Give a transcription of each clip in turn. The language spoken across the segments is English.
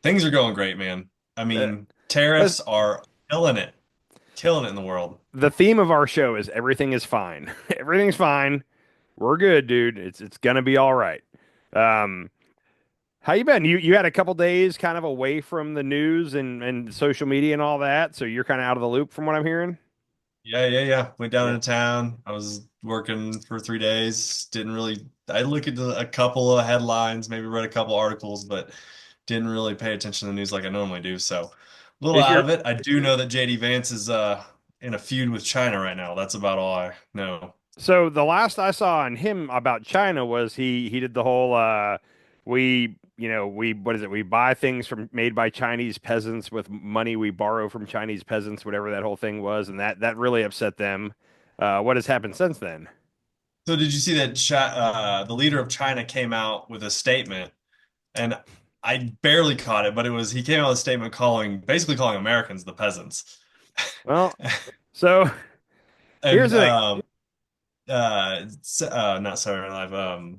Things are going great, man. I Uh, mean, that's- tariffs are killing it in the world. the theme of our show is everything is fine. Everything's fine. We're good, dude. It's gonna be all right. Um, how you been? You had a couple days kind of away from the news and social media and all that, so you're kind of out of the loop from what I'm hearing. Yeah. Went down Yeah. into town. I was working for 3 days. Didn't really, I looked at a couple of headlines, maybe read a couple articles, but didn't really pay attention to the news like I normally do. So a little Is out your of it. I do know that JD Vance is in a feud with China right now. That's about all I know. So the last I saw on him about China was he did the whole we what is it? We buy things from made by Chinese peasants with money we borrow from Chinese peasants, whatever that whole thing was, and that really upset them. What has happened since then? So did you see that the leader of China came out with a statement, and I barely caught it, but he came out with a statement basically calling Americans the peasants. Well, so here's And the thing. not Saturday Night Live,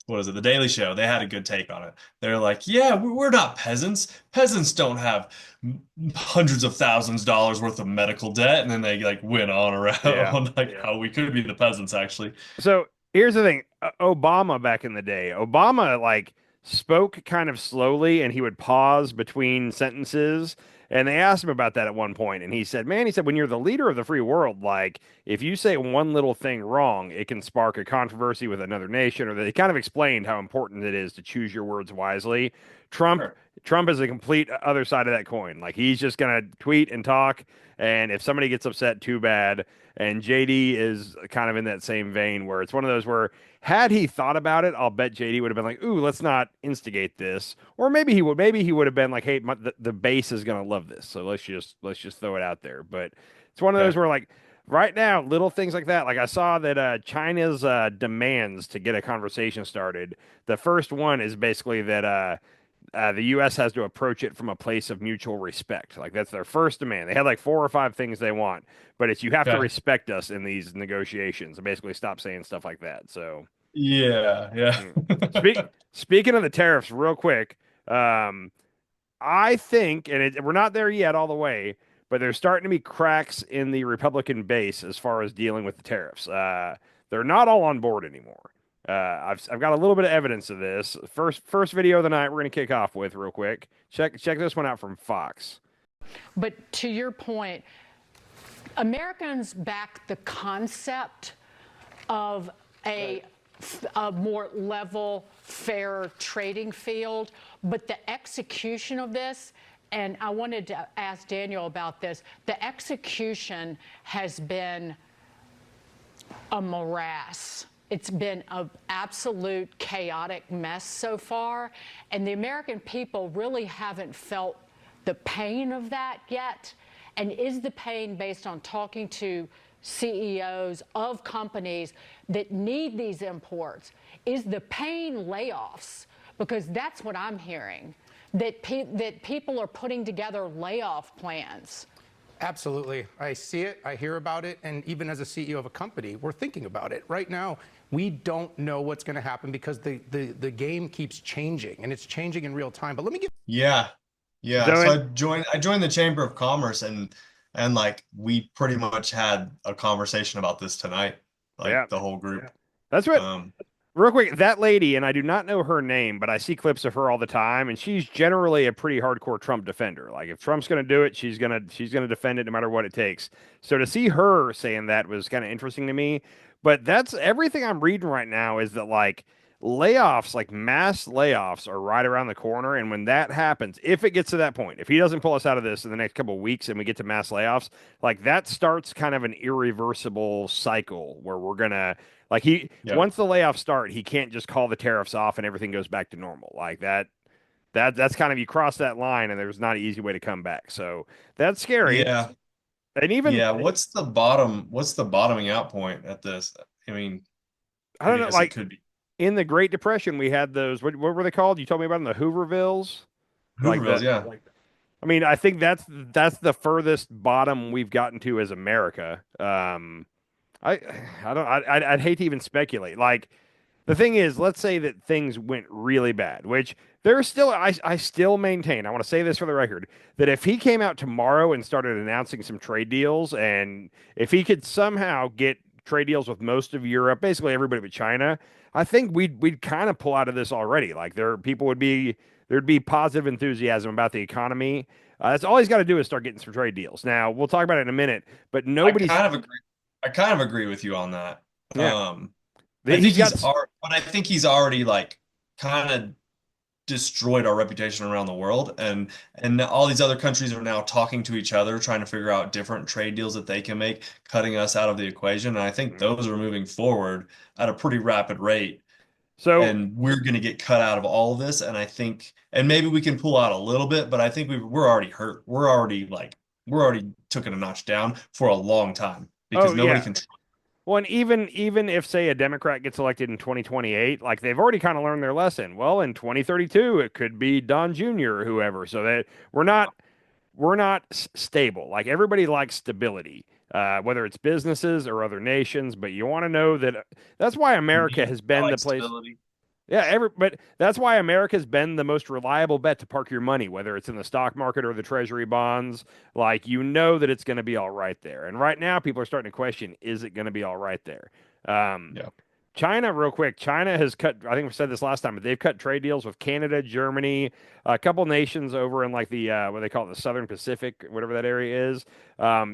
what is it? The Daily Show. They had a good take on it. They're like, yeah, we're not peasants. Peasants don't have hundreds of thousands of dollars worth of medical debt. And then they like went on Yeah. around like how we could be the peasants actually. So here's the thing. Obama back in the day, Obama like spoke kind of slowly and he would pause between sentences. And they asked him about that at one point, and he said, "Man, he said, when you're the leader of the free world, like if you say one little thing wrong, it can spark a controversy with another nation." Or they kind of explained how important it is to choose your words wisely. Trump, Sure. Trump is a complete other side of that coin. Like he's just gonna tweet and talk, and if somebody gets upset, too bad. And JD is kind of in that same vein where it's one of those where had he thought about it, I'll bet JD would have been like, "Ooh, let's not instigate this." Or maybe he would have been like, "Hey, the base is going to love this. So let's just throw it out there." But it's one of those Okay. where like right now, little things like that. Like I saw that China's demands to get a conversation started. The first one is basically that the U.S. has to approach it from a place of mutual respect. Like that's their first demand. They had like four or five things they want, but it's you have to Okay. respect us in these negotiations and basically stop saying stuff like that. So, Yeah. mm. Speaking of the tariffs, real quick, um, I think, and we're not there yet all the way, but there's starting to be cracks in the Republican base as far as dealing with the tariffs. They're not all on board anymore. I've got a little bit of evidence of this. First video of the night we're going to kick off with real quick. Check this one out from Fox. But to your point, Americans back the concept of a more level, fair trading field, but the execution of this, and I wanted to ask Daniel about this, the execution has been a morass. It's been an absolute chaotic mess so far, and the American people really haven't felt the pain of that yet. And is the pain based on talking to CEOs of companies that need these imports? Is the pain layoffs? Because that's what I'm hearing, that people are putting together layoff plans. Absolutely. I see it, I hear about it, and even as a CEO of a company, we're thinking about it. Right now, we don't know what's going to happen because the game keeps changing, and it's changing in real time. But let me give Yeah. Yeah. So, So I joined the Chamber of Commerce, and like we pretty much had a conversation about this tonight, yeah, like the whole group. that's what. Um, Real quick, that lady, and I do not know her name, but I see clips of her all the time, and she's generally a pretty hardcore Trump defender. Like if Trump's going to do it, she's gonna defend it no matter what it takes. So to see her saying that was kind of interesting to me. But that's everything I'm reading right now is that like layoffs, like mass layoffs, are right around the corner, and when that happens, if it gets to that point, if he doesn't pull us out of this in the next couple of weeks, and we get to mass layoffs, like that starts kind of an irreversible cycle where we're gonna like yeah. once the layoffs start, he can't just call the tariffs off and everything goes back to normal. Like that's kind of you cross that line and there's not an easy way to come back. So that's scary. Yeah. And even Yeah. What's the bottoming out point at this? I mean, I I don't know, guess it like could be in the Great Depression, we had those. What were they called? You told me about them, the Hoovervilles. Like Hoovervilles. the. Yeah. I mean, I think that's the furthest bottom we've gotten to as America. I I don't. I'd hate to even speculate. Like the thing is, let's say that things went really bad, which there's still I still maintain, I want to say this for the record, that if he came out tomorrow and started announcing some trade deals, and if he could somehow get trade deals with most of Europe, basically everybody but China, I think we'd kind of pull out of this already. Like people would be there'd be positive enthusiasm about the economy. That's all he's got to do is start getting some trade deals. Now we'll talk about it in a minute, but I nobody's kind of agree. I kind of agree with you on that. yeah. I think He's got but I think he's already like kind of destroyed our reputation around the world, and all these other countries are now talking to each other, trying to figure out different trade deals that they can make, cutting us out of the equation. And I think those are moving forward at a pretty rapid rate. so And we're going to get cut out of all of this. And I think, and maybe we can pull out a little bit, but I think we're already hurt. We're already took it a notch down for a long time because oh nobody yeah. can. Well, and even if say a Democrat gets elected in 2028, like they've already kind of learned their lesson. Well, in 2032, it could be Don Jr. or whoever. So that we're not stable. Like everybody likes stability, whether it's businesses or other nations. But you want to know that that's why America Me, has I been the like place. stability. Yeah, but that's why America's been the most reliable bet to park your money, whether it's in the stock market or the treasury bonds. Like you know that it's going to be all right there. And right now, people are starting to question: is it going to be all right there? Um, Yeah. China, real quick. China has cut. I think we said this last time, but they've cut trade deals with Canada, Germany, a couple nations over in like the what they call it, the Southern Pacific, whatever that area is.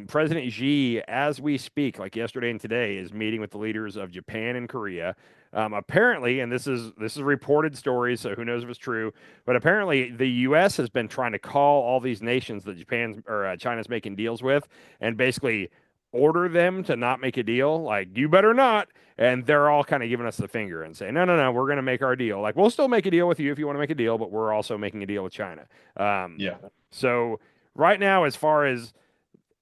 President Xi, as we speak, like yesterday and today, is meeting with the leaders of Japan and Korea. Apparently, and this is reported stories, so who knows if it's true, but apparently the U.S. has been trying to call all these nations that Japan's or China's making deals with, and basically order them to not make a deal. Like you better not, and they're all kind of giving us the finger and saying, no, no, no, we're going to make our deal. Like we'll still make a deal with you if you want to make a deal, but we're also making a deal with China. Um, Yeah. so right now, as far as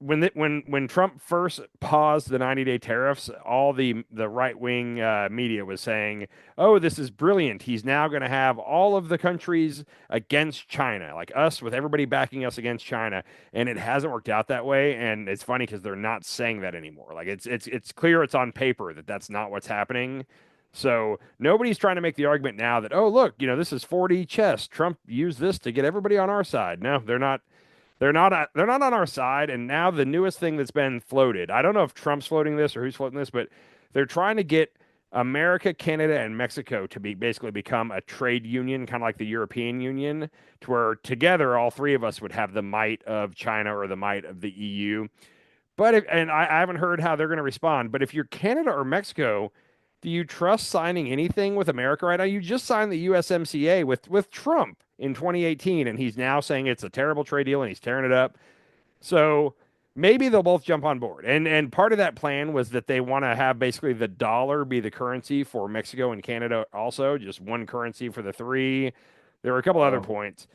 when Trump first paused the 90-day tariffs, all the right wing media was saying, "Oh, this is brilliant. He's now going to have all of the countries against China, like us, with everybody backing us against China." And it hasn't worked out that way. And it's funny because they're not saying that anymore. Like it's clear it's on paper that that's not what's happening. So nobody's trying to make the argument now that, oh, look, this is 4D chess. Trump used this to get everybody on our side. No, they're not. They're not on our side. And now the newest thing that's been floated. I don't know if Trump's floating this or who's floating this, but they're trying to get America, Canada, and Mexico to be basically become a trade union, kind of like the European Union, to where together all three of us would have the might of China or the might of the EU. And I haven't heard how they're going to respond. But if you're Canada or Mexico, do you trust signing anything with America right now? You just signed the USMCA with Trump in 2018, and he's now saying it's a terrible trade deal and he's tearing it up. So maybe they'll both jump on board. And part of that plan was that they want to have basically the dollar be the currency for Mexico and Canada also, just one currency for the three. There were a couple other Oh. points.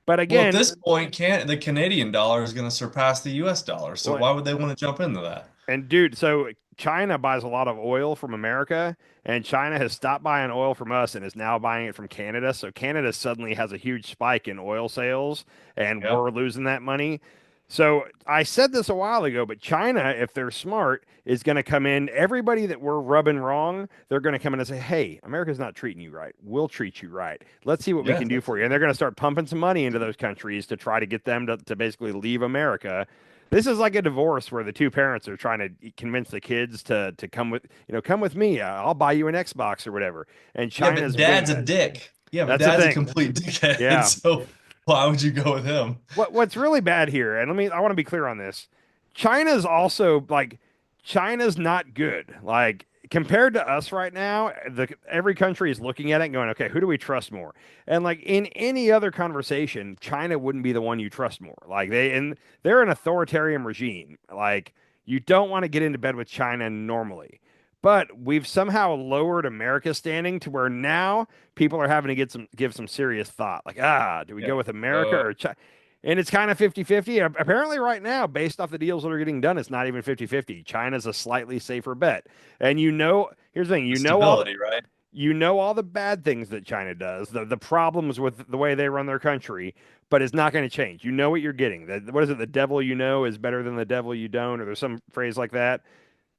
But Well, at again, this point, can the Canadian dollar is going to surpass the US dollar. So well, why would they want to jump into that? and dude, so China buys a lot of oil from America, and China has stopped buying oil from us and is now buying it from Canada. So Canada suddenly has a huge spike in oil sales, and Yeah. we're losing that money. So I said this a while ago, but China, if they're smart, is going to come in. Everybody that we're rubbing wrong, they're going to come in and say, "Hey, America's not treating you right. We'll treat you right. Let's see what we Yeah. can do for you." And they're going to start pumping some money into those countries to try to get them to basically leave America. This is like a divorce where the two parents are trying to convince the kids to come with me. I'll buy you an Xbox or whatever. And Yeah, but China's dad's winning a that. dick. Yeah, but That's the dad's a thing. complete dickhead. Yeah. So why would you go with him? What's really bad here, and I want to be clear on this. China's also like China's not good. Like compared to us right now, every country is looking at it and going, okay, who do we trust more? And like in any other conversation, China wouldn't be the one you trust more. Like they're an authoritarian regime. Like you don't want to get into bed with China normally. But we've somehow lowered America's standing to where now people are having to give some serious thought. Like, do we Yeah. go with America or China? And it's kind of 50-50. Apparently, right now, based off the deals that are getting done, it's not even 50-50. China's a slightly safer bet. And here's the thing, The stability, right? you know all the bad things that China does, the problems with the way they run their country, but it's not going to change. You know what you're getting. What is it? The devil you know is better than the devil you don't, or there's some phrase like that.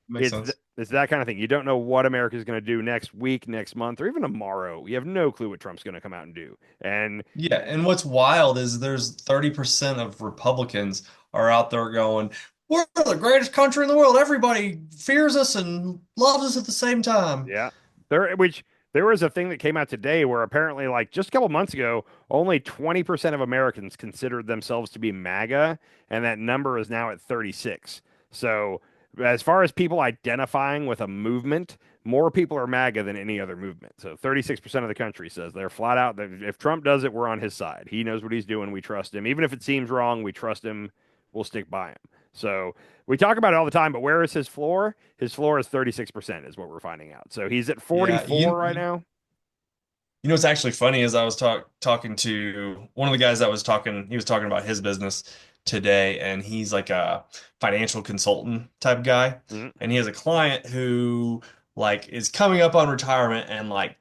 Makes sense. It's that kind of thing. You don't know what America is going to do next week, next month, or even tomorrow. You have no clue what Trump's going to come out and do. And Yeah, and what's wild is there's 30% of Republicans are out there going, "We're the greatest country in the world. Everybody fears us and loves us at the same time." yeah, there was a thing that came out today where apparently, like just a couple months ago, only 20% of Americans considered themselves to be MAGA, and that number is now at 36. So, as far as people identifying with a movement, more people are MAGA than any other movement. So, 36% of the country says they're flat out that if Trump does it, we're on his side. He knows what he's doing. We trust him. Even if it seems wrong, we trust him. We'll stick by him. So, we talk about it all the time, but where is his floor? His floor is 36%, is what we're finding out. So he's at Yeah, 44 right now. you know what's actually funny is I was talking to one of the guys that was talking. He was talking about his business today, and he's like a financial consultant type guy, Mm-hmm. and he has a client who like is coming up on retirement, and like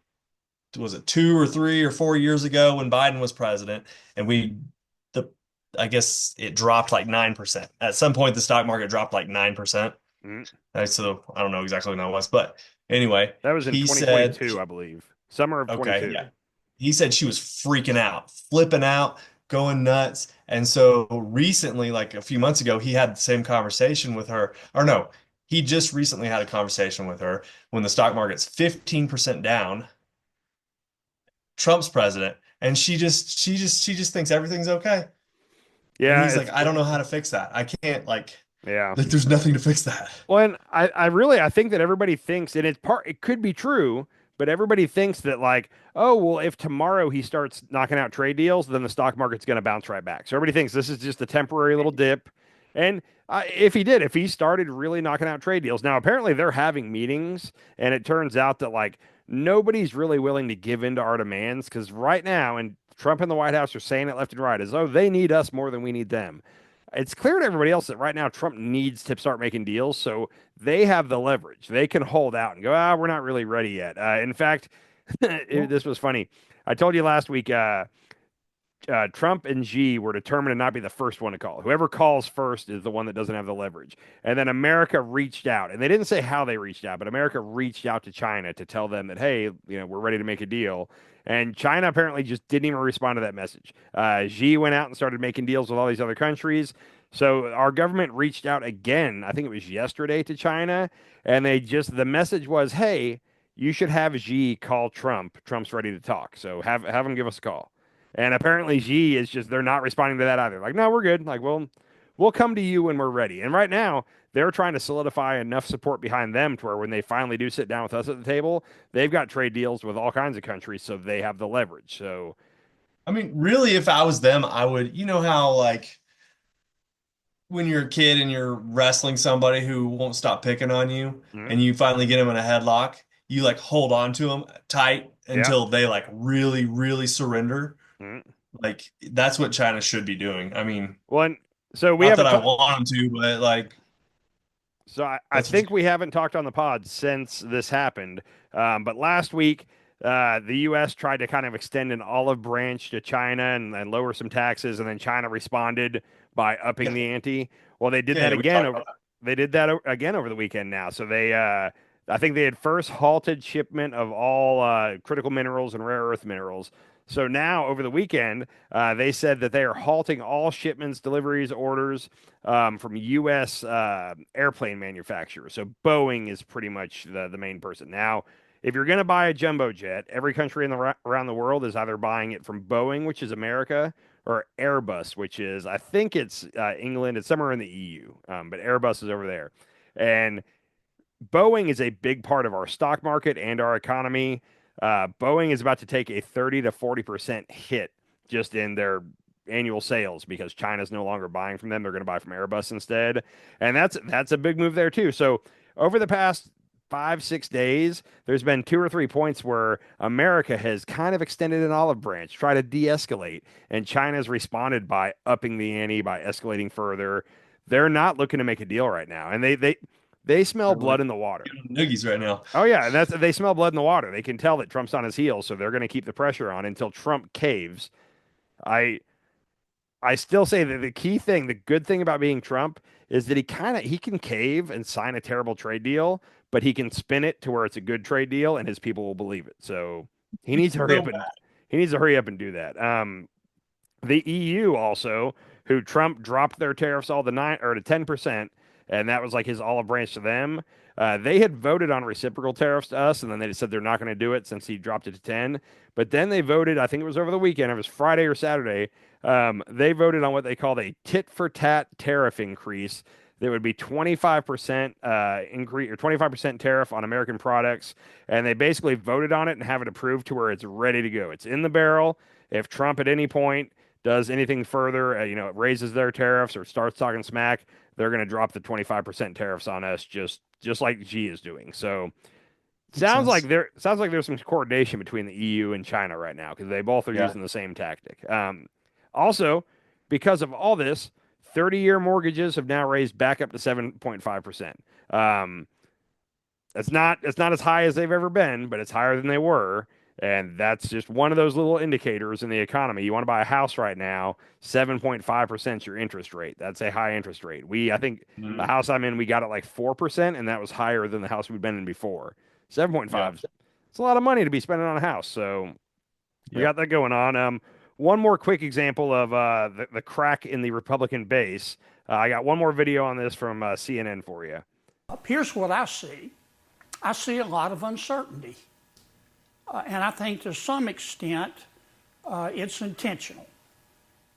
was it 2 or 3 or 4 years ago when Biden was president, and the I guess it dropped like 9%. At some point, the stock market dropped like 9%. Mm-hmm. So I don't know exactly when that was, but anyway, That was in he said, 2022, I believe. Summer of okay, 22. yeah. He said she was freaking out, flipping out, going nuts. And so recently, like a few months ago, he had the same conversation with her. Or no, he just recently had a conversation with her when the stock market's 15% down, Trump's president, and she just thinks everything's okay. And Yeah, he's like, I don't know how to fix that. I can't yeah. like there's nothing to fix that. Well, and I think that everybody thinks, and it could be true, but everybody thinks that like, oh, well, if tomorrow he starts knocking out trade deals, then the stock market's going to bounce right back. So everybody thinks this is just a temporary little dip. And if he started really knocking out trade deals, now apparently they're having meetings, and it turns out that like nobody's really willing to give in to our demands because right now, and Trump and the White House are saying it left and right, is oh, they need us more than we need them. It's clear to everybody else that right now Trump needs to start making deals, so they have the leverage. They can hold out and go, we're not really ready yet. In fact, this was funny. I told you last week, Trump and Xi were determined to not be the first one to call. Whoever calls first is the one that doesn't have the leverage. And then America reached out, and they didn't say how they reached out, but America reached out to China to tell them that, hey, we're ready to make a deal. And China apparently just didn't even respond to that message. Xi went out and started making deals with all these other countries. So our government reached out again. I think it was yesterday to China, and the message was, hey, you should have Xi call Trump. Trump's ready to talk. So have him give us a call. And apparently Xi is just they're not responding to that either. Like, no, we're good. Like, we'll come to you when we're ready. And right now, they're trying to solidify enough support behind them to where when they finally do sit down with us at the table, they've got trade deals with all kinds of countries, so they have the leverage. So I mean, really, if I was them, I would, you know how like when you're a kid and you're wrestling somebody who won't stop picking on you mm, and you finally get them in a headlock, you like hold on to them tight yeah. until they like really, really surrender. Mm. Like that's what China should be doing. I mean, Well, so we not that haven't I talked. want them to, but like So I that's what think we haven't talked on the pod since this happened. But last week, the U.S. tried to kind of extend an olive branch to China and lower some taxes, and then China responded by upping yeah, the ante. Well, they did yeah, that yeah, we again talked over. about that. They did that again over the weekend now. So I think they had first halted shipment of all critical minerals and rare earth minerals. So now over the weekend, they said that they are halting all shipments, deliveries, orders from U.S. Airplane manufacturers. So Boeing is pretty much the main person. Now, if you're going to buy a jumbo jet, every country around the world is either buying it from Boeing, which is America, or Airbus, which is, I think it's England. It's somewhere in the EU, but Airbus is over there. And Boeing is a big part of our stock market and our economy. Boeing is about to take a 30 to 40% hit just in their annual sales because China's no longer buying from them. They're going to buy from Airbus instead. And that's a big move there too. So over the past 5, 6 days, there's been 2 or 3 points where America has kind of extended an olive branch, try to de-escalate, and China's responded by upping the ante, by escalating further. They're not looking to make a deal right now, and they smell They're really blood in the water. noogies right now. Oh yeah, and they smell blood in the water. They can tell that Trump's on his heels, so they're going to keep the pressure on until Trump caves. I I still say that the key thing, the good thing about being Trump is that he can cave and sign a terrible trade deal, but he can spin it to where it's a good trade deal and his people will believe it. So he needs to hurry So up and bad. he needs to hurry up and do that. The EU also, who Trump dropped their tariffs all to 10%, and that was like his olive branch to them. They had voted on reciprocal tariffs to us, and then they said they're not going to do it since he dropped it to 10. But then they voted, I think it was over the weekend, it was Friday or Saturday. They voted on what they called a tit for tat tariff increase. That would be 25% increase or 25% tariff on American products. And they basically voted on it and have it approved to where it's ready to go. It's in the barrel. If Trump at any point does anything further, it raises their tariffs or starts talking smack, they're going to drop the 25% tariffs on us just like G is doing. So Makes sense. sounds like there's some coordination between the EU and China right now because they both are Yeah. using the same tactic. Also, because of all this, 30-year mortgages have now raised back up to 7.5%. It's not as high as they've ever been, but it's higher than they were. And that's just one of those little indicators in the economy. You want to buy a house right now, 7.5% is your interest rate. That's a high interest rate. I think the Mhm. house I'm in, we got it like 4%, and that was higher than the house we'd been in before. 7.5, Yeah. it's a lot of money to be spending on a house. So we Yep. got that going on. One more quick example of the crack in the Republican base. I got one more video on this from CNN for you. Here's what I see. I see a lot of uncertainty. And I think to some extent it's intentional.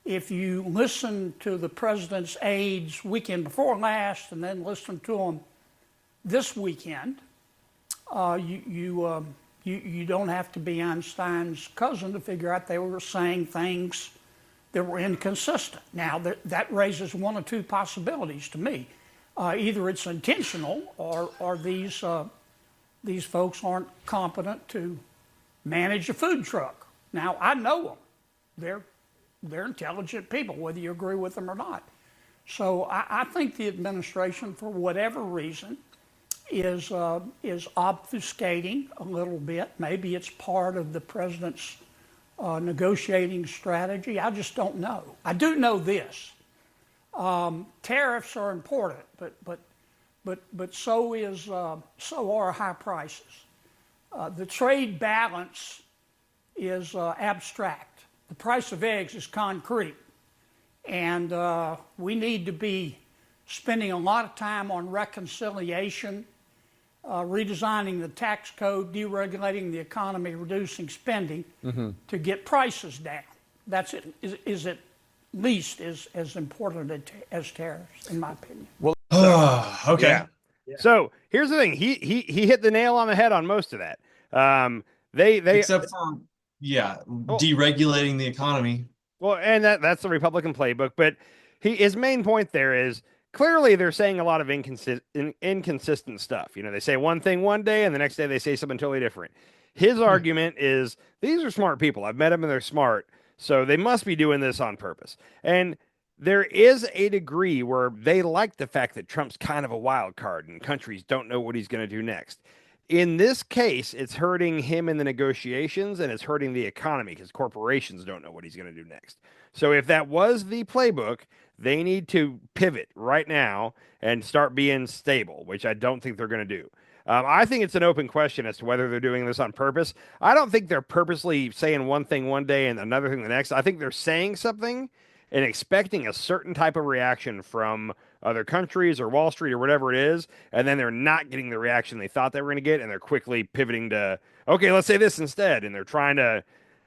If you listen to the president's aides weekend before last and then listen to them this weekend, you don't have to be Einstein's cousin to figure out they were saying things that were inconsistent. Now, that raises one or two possibilities to me. Either it's intentional or these folks aren't competent to manage a food truck. Now, I know them. They're intelligent people, whether you agree with them or not. So I think the administration, for whatever reason, is obfuscating a little bit. Maybe it's part of the president's negotiating strategy. I just don't know. I do know this: tariffs are important, but so are high prices. The trade balance is abstract. The price of eggs is concrete. And we need to be spending a lot of time on reconciliation, redesigning the tax code, deregulating the economy, reducing spending to get prices down. That's it. Is at least as important as tariffs, in my opinion. Okay. Yeah. So here's the thing. He hit the nail on the head on most of that. They Except for, deregulating the economy. Well, and that's the Republican playbook. But his main point there is clearly they're saying a lot of inconsistent stuff. They say one thing one day and the next day they say something totally different. His argument is these are smart people. I've met them and they're smart. So they must be doing this on purpose. And there is a degree where they like the fact that Trump's kind of a wild card and countries don't know what he's going to do next. In this case, it's hurting him in the negotiations and it's hurting the economy because corporations don't know what he's going to do next. So if that was the playbook, they need to pivot right now and start being stable, which I don't think they're going to do. I think it's an open question as to whether they're doing this on purpose. I don't think they're purposely saying one thing one day and another thing the next. I think they're saying something and expecting a certain type of reaction from other countries or Wall Street or whatever it is, and then they're not getting the reaction they thought they were going to get, and they're quickly pivoting to, okay, let's say this instead, and they're trying to.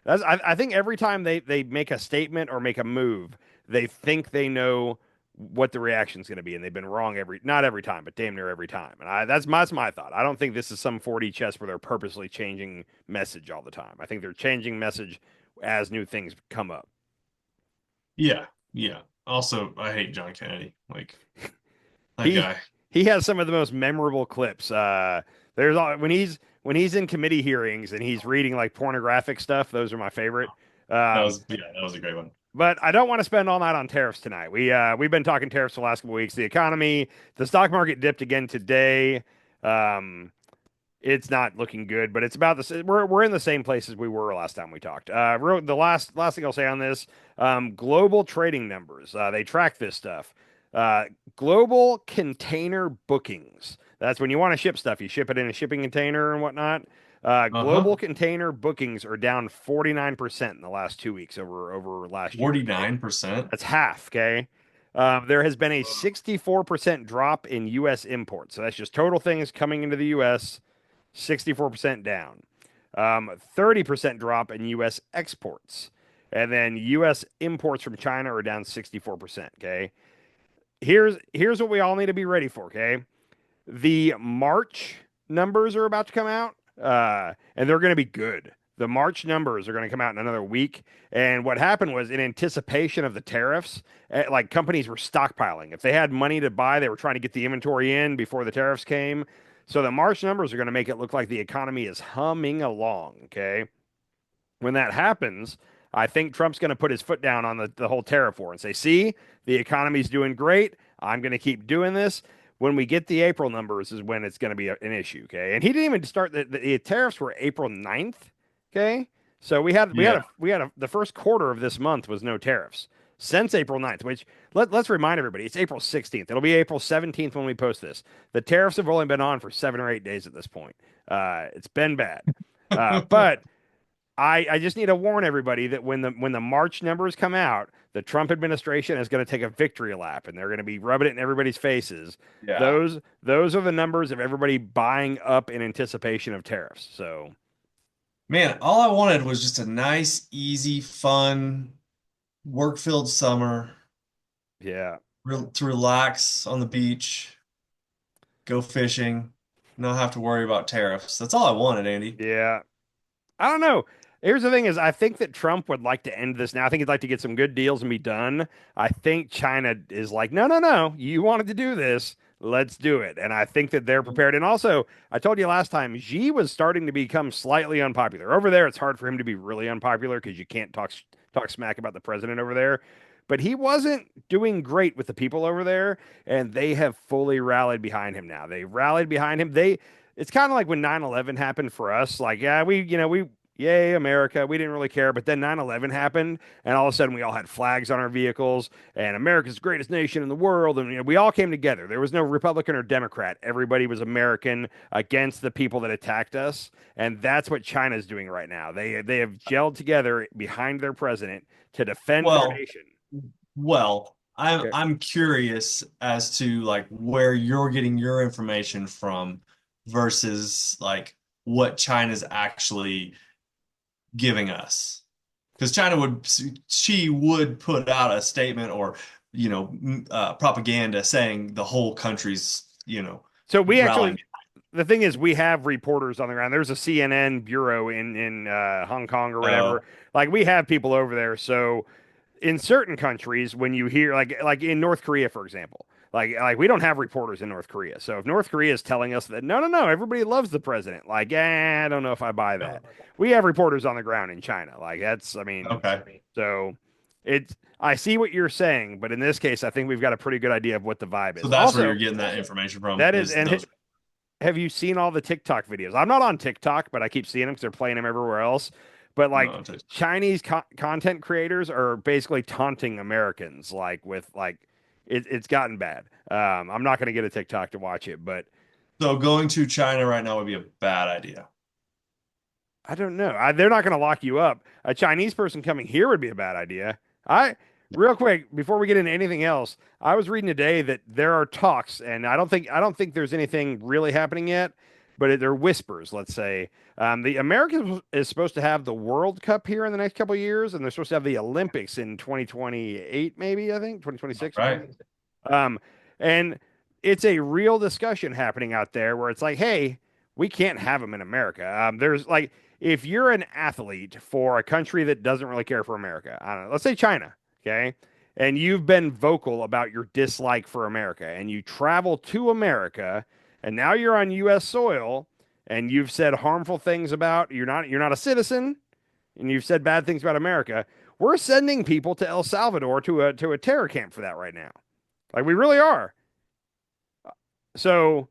I think every time they make a statement or make a move, they think they know what the reaction is going to be, and they've been wrong not every time, but damn near every time. And that's my thought. I don't think this is some 4D chess where they're purposely changing message all the time. I think they're changing message as new things come up. Yeah. Yeah. Also, I hate John Kennedy. Like, that He guy. he has some of the most memorable clips. When he's in committee hearings and he's reading like pornographic stuff. Those are my favorite. That Um, was a great one. but I don't want to spend all night on tariffs tonight. We've been talking tariffs for the last couple weeks. The economy, the stock market dipped again today. it's not looking good, but it's about the we're in the same place as we were last time we talked. The last thing I'll say on this, global trading numbers. They track this stuff. Uh, global container bookings. That's when you want to ship stuff. You ship it in a shipping container and whatnot. Uh-huh. Global container bookings are down 49% in the last 2 weeks over last year. Okay, 49%. that's half. Okay. There has been a 64% drop in U.S. imports. So that's just total things coming into the U.S. 64% down. 30% drop in U.S. exports. And then U.S. imports from China are down 64%. Okay. Here's what we all need to be ready for. Okay. The March numbers are about to come out, and they're going to be good. The March numbers are going to come out in another week. And what happened was, in anticipation of the tariffs, like companies were stockpiling. If they had money to buy, they were trying to get the inventory in before the tariffs came. So the March numbers are going to make it look like the economy is humming along. Okay. When that happens, I think Trump's going to put his foot down on the whole tariff war and say, see, the economy's doing great. I'm going to keep doing this. When we get the April numbers is when it's going to be an issue. Okay. And he didn't even start the tariffs were April 9th. Okay. So Yeah. the first quarter of this month was no tariffs since April 9th, which let's remind everybody it's April 16th. It'll be April 17th when we post this. The tariffs have only been on for 7 or 8 days at this point. It's been bad. But I just need to warn everybody that when the March numbers come out, the Trump administration is going to take a victory lap and they're going to be rubbing it in everybody's faces. Yeah. Those are the numbers of everybody buying up in anticipation of tariffs. So Man, all I wanted was just a nice, easy, fun, work-filled summer, yeah, to relax on the beach, go fishing, not have to worry about tariffs. That's all I wanted, Andy. yeah. I don't know. Here's the thing is I think that Trump would like to end this now. I think he'd like to get some good deals and be done. I think China is like, no, no, no. You wanted to do this. Let's do it. And I think that they're prepared. And also, I told you last time, Xi was starting to become slightly unpopular. Over there, it's hard for him to be really unpopular because you can't talk smack about the president over there. But he wasn't doing great with the people over there, and they have fully rallied behind him now. They rallied behind him. It's kind of like when 9/11 happened for us. Like, yeah, we yay, America. We didn't really care. But then 9/11 happened, and all of a sudden we all had flags on our vehicles, and America's the greatest nation in the world. And we all came together. There was no Republican or Democrat. Everybody was American against the people that attacked us. And that's what China's doing right now. They have gelled together behind their president to defend their Well, nation. well, I'm Okay. I'm curious as to like where you're getting your information from versus like what China's actually giving us. Because she would put out a statement or, propaganda saying the whole country's, So we rallying. actually, the thing is, we have reporters on the ground. There's a CNN bureau in Hong Kong or whatever. Oh, Like we have people over there. So in certain countries, when you hear like in North Korea, for example, like we don't have reporters in North Korea. So if North Korea is telling us that no, no, no, everybody loves the president, like, I don't know if I buy that. We have reporters on the ground in China. Like that's, I mean, okay. so it's. I see what you're saying, but in this case, I think we've got a pretty good idea of what the vibe So is. that's where Also, you're getting that information from that is, is and those. have you seen all the TikTok videos? I'm not on TikTok, but I keep seeing them because they're playing them everywhere else. But like No, Chinese content creators are basically taunting Americans, like with like it's gotten bad. I'm not going to get a TikTok to watch it, but so going to China right now would be a bad idea. I don't know. They're not going to lock you up. A Chinese person coming here would be a bad idea. Real quick before we get into anything else, I was reading today that there are talks, and I don't think there's anything really happening yet, but they're whispers. Let's say the Americans is supposed to have the World Cup here in the next couple of years, and they're supposed to have the Olympics in 2028, maybe I think 2026 or Right? something. Um, and it's a real discussion happening out there where it's like, hey, we can't have them in America. There's like, if you're an athlete for a country that doesn't really care for America, I don't know, let's say China, okay, and you've been vocal about your dislike for America, and you travel to America, and now you're on U.S. soil, and you've said harmful things about you're not a citizen, and you've said bad things about America. We're sending people to El Salvador to a terror camp for that right now. Like we really are. So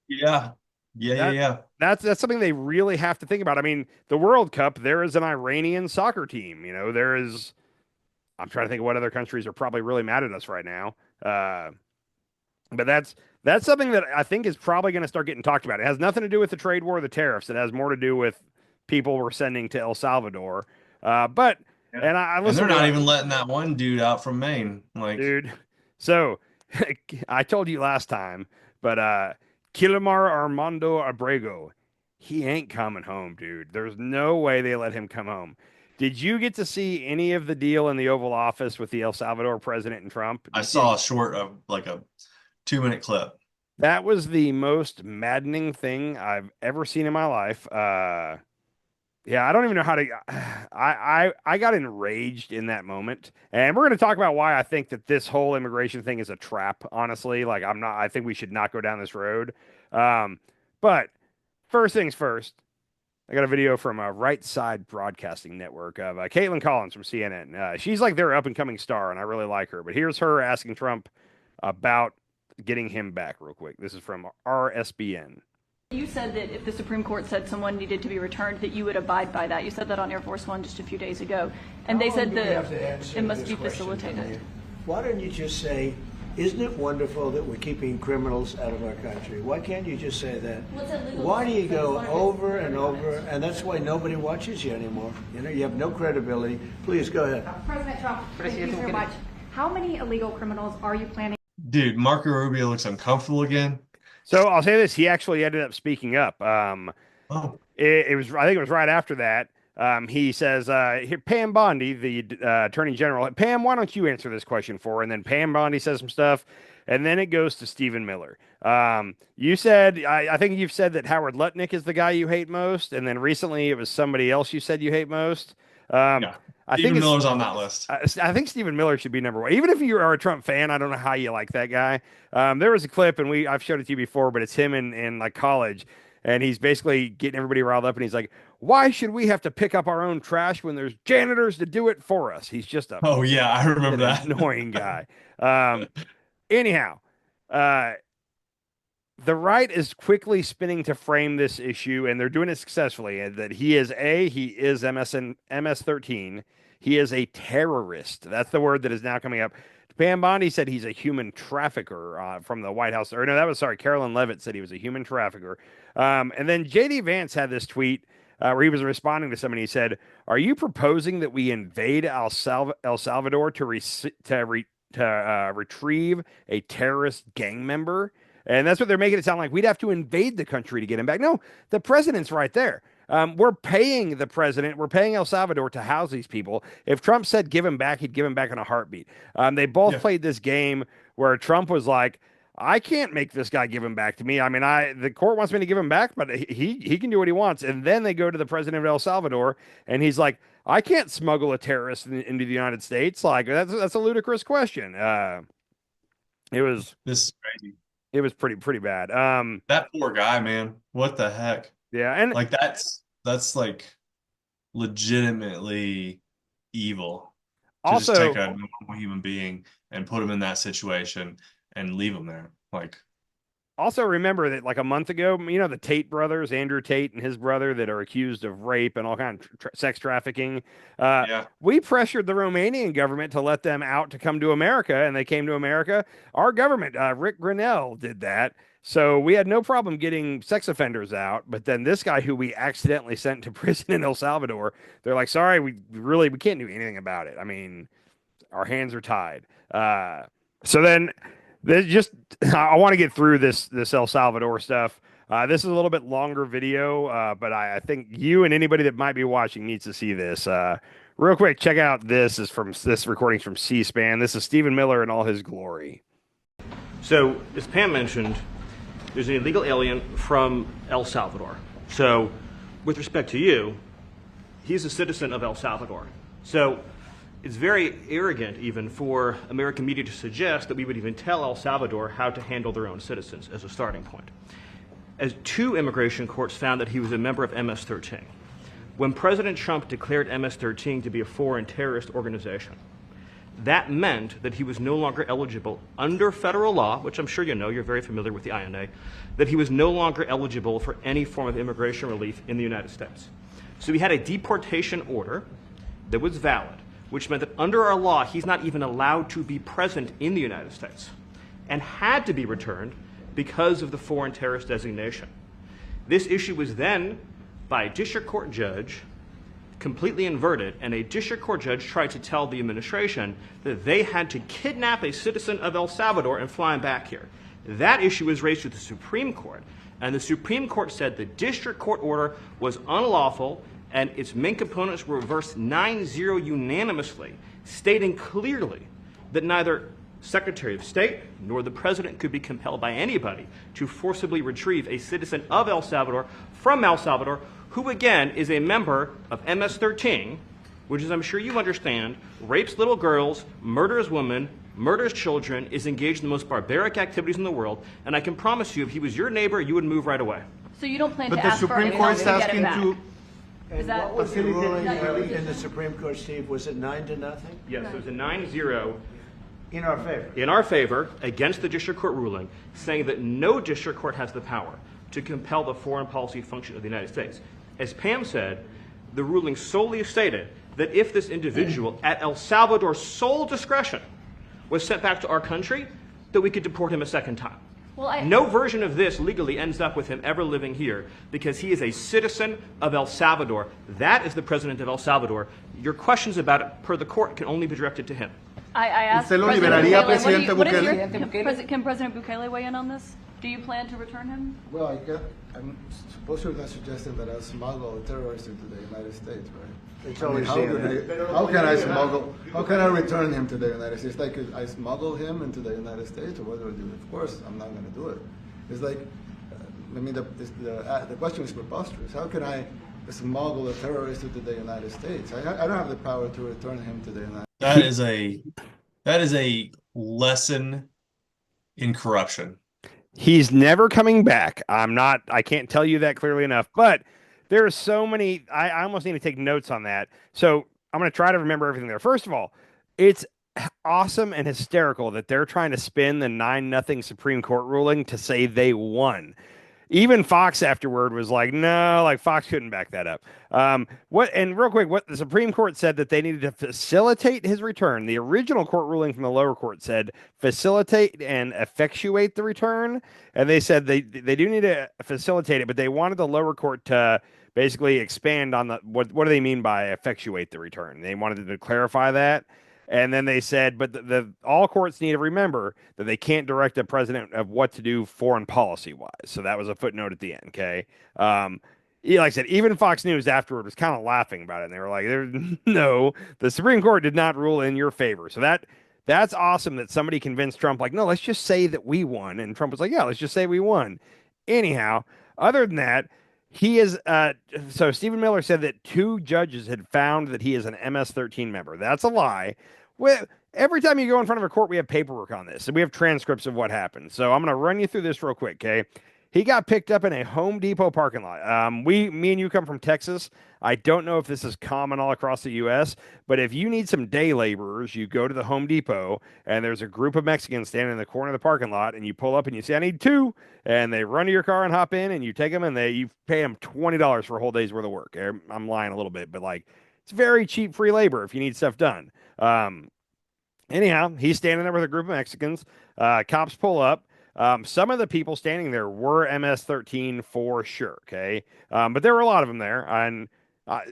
Yeah. Yeah, yeah, That yeah. that's something they really have to think about. I mean, the World Cup, there is an Iranian soccer team. You know, there is. I'm trying to think of what other countries are probably really mad at us right now. Uh, but that's something that I think is probably going to start getting talked about. It has nothing to do with the trade war, or the tariffs. It has more to do with people we're sending to El Salvador. But Yeah. and I And they're listened not to even letting that one dude out from Maine. Like, dude. So I told you last time, but Kilmar Armando Abrego, he ain't coming home, dude. There's no way they let him come home. Did you get to see any of the deal in the Oval Office with the El Salvador president and Trump? I saw a short of like a 2 minute clip. That was the most maddening thing I've ever seen in my life. Yeah, I don't even know how to. I got enraged in that moment, and we're going to talk about why I think that this whole immigration thing is a trap. Honestly, like I'm not. I think we should not go down this road. But first things first, I got a video from Right Side Broadcasting Network of Caitlin Collins from CNN. She's like their up and coming star, and I really like her. But here's her asking Trump about getting him back, real quick. This is from RSBN. You said that if the Supreme Court said someone needed to be returned, that you would abide by that. You said that on Air Force One just a few days ago. And they said that it must be facilitated. Why don't you just say, isn't it wonderful that we're keeping criminals out of our country? Why can't you just say that? Why do you go over and over? And that's why nobody watches you anymore. You know, you have no credibility. Please, go ahead. President Trump, thank you very much. How many illegal criminals are you planning? Dude, Marco Rubio looks uncomfortable again. So I'll say this: he actually ended up speaking up. Oh, It was, I think it was right after that. He says, here, Pam Bondi, the Attorney General, Pam, why don't you answer this question for her? And then Pam Bondi says some stuff, and then it goes to Stephen Miller. You said, I think you've said that Howard Lutnick is the guy you hate most, and then recently it was somebody else you said you hate most. yeah. I Stephen think Miller's on that list. I think Stephen Miller should be number one. Even if you are a Trump fan, I don't know how you like that guy. There was a clip, and I've showed it to you before, but it's him in like college, and he's basically getting everybody riled up, and he's like, "Why should we have to pick up our own trash when there's janitors to do it for us?" He's just a Oh yeah, I remember that. annoying guy. Anyhow, the right is quickly spinning to frame this issue, and they're doing it successfully. And that he is MS-13. He is a terrorist. That's the word that is now coming up. Pam Bondi said he's a human trafficker from the White House. Or no, that was, sorry, Carolyn Levitt said he was a human trafficker. And then J.D. Vance had this tweet where he was responding to somebody. He said, "Are you proposing that we invade El Salvador to retrieve a terrorist gang member?" And that's what they're making it sound like. We'd have to invade the country to get him back. No, the president's right there. We're paying the president. We're paying El Salvador to house these people. If Trump said give him back, he'd give him back in a heartbeat. They both played this game where Trump was like, "I can't make this guy give him back to me. I mean, the court wants me to give him back, but he can do what he wants." And then they go to the president of El Salvador, and he's like, "I can't smuggle a terrorist into the United States." Like that's a ludicrous question. This is crazy. It was pretty bad. That poor guy, man. What the heck? Yeah, and Like that's like legitimately evil to also just take a normal human being and put him in that situation and leave him there. Like, also remember that like a month ago, you know, the Tate brothers, Andrew Tate and his brother that are accused of rape and all kind of sex trafficking. yeah, We pressured the Romanian government to let them out to come to America, and they came to America. Our government, Rick Grinnell, did that. So we had no problem getting sex offenders out. But then this guy who we accidentally sent to prison in El Salvador, they're like, "Sorry, we can't do anything about it. I mean, our hands are tied." So then I want to get through this El Salvador stuff. This is a little bit longer video, but I think you and anybody that might be watching needs to see this. Real quick, check out this recording's from C-SPAN. This is Stephen Miller in all his glory. So, as Pam mentioned, there's an illegal alien from El Salvador. So, with respect to you, he's a citizen of El Salvador. So, it's very arrogant even for American media to suggest that we would even tell El Salvador how to handle their own citizens as a starting point. As 2 immigration courts found that he was a member of MS-13. When President Trump declared MS-13 to be a foreign terrorist organization, that meant that he was no longer eligible under federal law, which I'm sure you know, you're very familiar with the INA, that he was no longer eligible for any form of immigration relief in the United States. So he had a deportation order that was valid, which meant that under our law, he's not even allowed to be present in the United States and had to be returned because of the foreign terrorist designation. This issue was then, by a district court judge, completely inverted, and a district court judge tried to tell the administration that they had to kidnap a citizen of El Salvador and fly him back here. That issue was raised to the Supreme Court, and the Supreme Court said the district court order was unlawful, and its main components were reversed 9-0 unanimously, stating clearly that neither Secretary of State nor the President could be compelled by anybody to forcibly retrieve a citizen of El Salvador from El Salvador, who again is a member of MS-13, which, as I'm sure you understand, rapes little girls, murders women, murders children, is engaged in the most barbaric activities in the world, and I can promise you, if he was your neighbor, you would move right away. So you don't plan But to the ask for Supreme any Court help is to get asking him back? to. And that- what was the ruling that your in the position? Supreme Court, Steve? Was it 9-0? Yes, it was a 9-0 In our favor. in our favor against the district court ruling, saying that no district court has the power to compel the foreign policy function of the United States. As Pam said, the ruling solely stated that if this individual, at El Salvador's sole discretion, was sent back to our country, that we could deport him a second time. Well, No version of this legally ends up with him ever living here because he is a citizen of El Salvador. That is the president of El Salvador. Your questions about it, per the court, can only be directed to him. I asked ¿Usted lo President liberaría, Bukele, what is your, Presidente can President Bukele weigh in on this? Do you plan to return him? Well, I'm suppose you're not suggesting that I smuggle a terrorist into the United States, right? It's I mean, always how, how can I smuggle? How can I return him to the United States? Like, I smuggle him into the United States, or what do I do? Of course, I'm not going to do it. It's like, I mean, the question is preposterous. How can I smuggle a terrorist into the United States? I don't have the power to return him to the United States. That is a lesson in corruption. He's never coming back. I can't tell you that clearly enough, but there are so many, I almost need to take notes on that. So I'm going to try to remember everything there. First of all, it's awesome and hysterical that they're trying to spin the 9-0 Supreme Court ruling to say they won. Even Fox afterward was like, no, like Fox couldn't back that up. And real quick, what the Supreme Court said that they needed to facilitate his return. The original court ruling from the lower court said facilitate and effectuate the return. And they said they do need to facilitate it, but they wanted the lower court to basically expand on what do they mean by effectuate the return? They wanted to clarify that. And then they said, but all courts need to remember that they can't direct the president of what to do foreign policy wise. So that was a footnote at the end. Okay. Like I said, even Fox News afterward was kind of laughing about it. And they were like, no, the Supreme Court did not rule in your favor. So that's awesome that somebody convinced Trump, like, no, let's just say that we won. And Trump was like, yeah, let's just say we won. Anyhow, other than that, he is, so Stephen Miller said that 2 judges had found that he is an MS-13 member. That's a lie. Every time you go in front of a court, we have paperwork on this, and we have transcripts of what happened. So I'm going to run you through this real quick, okay? He got picked up in a Home Depot parking lot. Me and you come from Texas. I don't know if this is common all across the U.S., but if you need some day laborers, you go to the Home Depot, and there's a group of Mexicans standing in the corner of the parking lot, and you pull up and you say, I need 2, and they run to your car and hop in, and you take them, and you pay them $20 for a whole day's worth of work. I'm lying a little bit, but like it's very cheap free labor if you need stuff done. Anyhow, he's standing there with a group of Mexicans. Cops pull up. Some of the people standing there were MS-13 for sure. Okay. But there were a lot of them there. And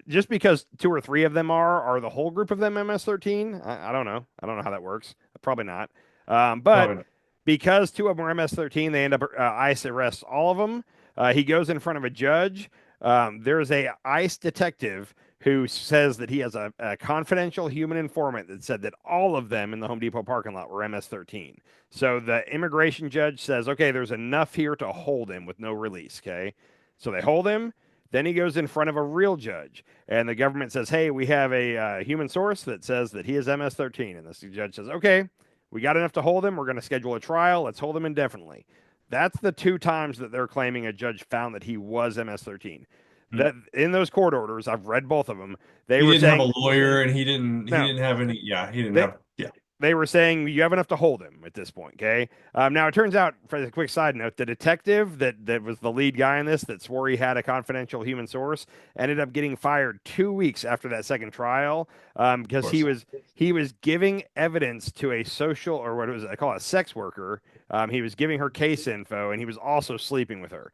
just because 2 or 3 of them are the whole group of them MS-13? I don't know. I don't know how that works. Probably not. But because 2 of them were MS-13, they end up, ICE arrests all of them. He goes in front of a judge. There's a ICE detective who says that he has a confidential human informant that said that all of them in the Home Depot parking lot were MS-13. So the immigration judge says, okay, there's enough here to hold him with no release, okay? So they hold him. Then he goes in front of a real judge, and the government says, hey, we have a human source that says that he is MS-13. And the judge says, okay, we got enough to hold him. We're going to schedule a trial. Let's hold him indefinitely. That's the 2 times that they're claiming a judge found that he was MS-13. That in those court orders, I've read both of them. He didn't have a lawyer, and he didn't have any. Yeah, he didn't have. Yeah, they were saying you have enough to hold him at this point. Okay. Now it turns out, for a quick side note, the detective that was the lead guy in this that swore he had a confidential human source ended up getting fired 2 weeks after that second trial Of because he course. was he was giving evidence to a social, or what was it, I call it, a sex worker. He was giving her case info, and he was also sleeping with her.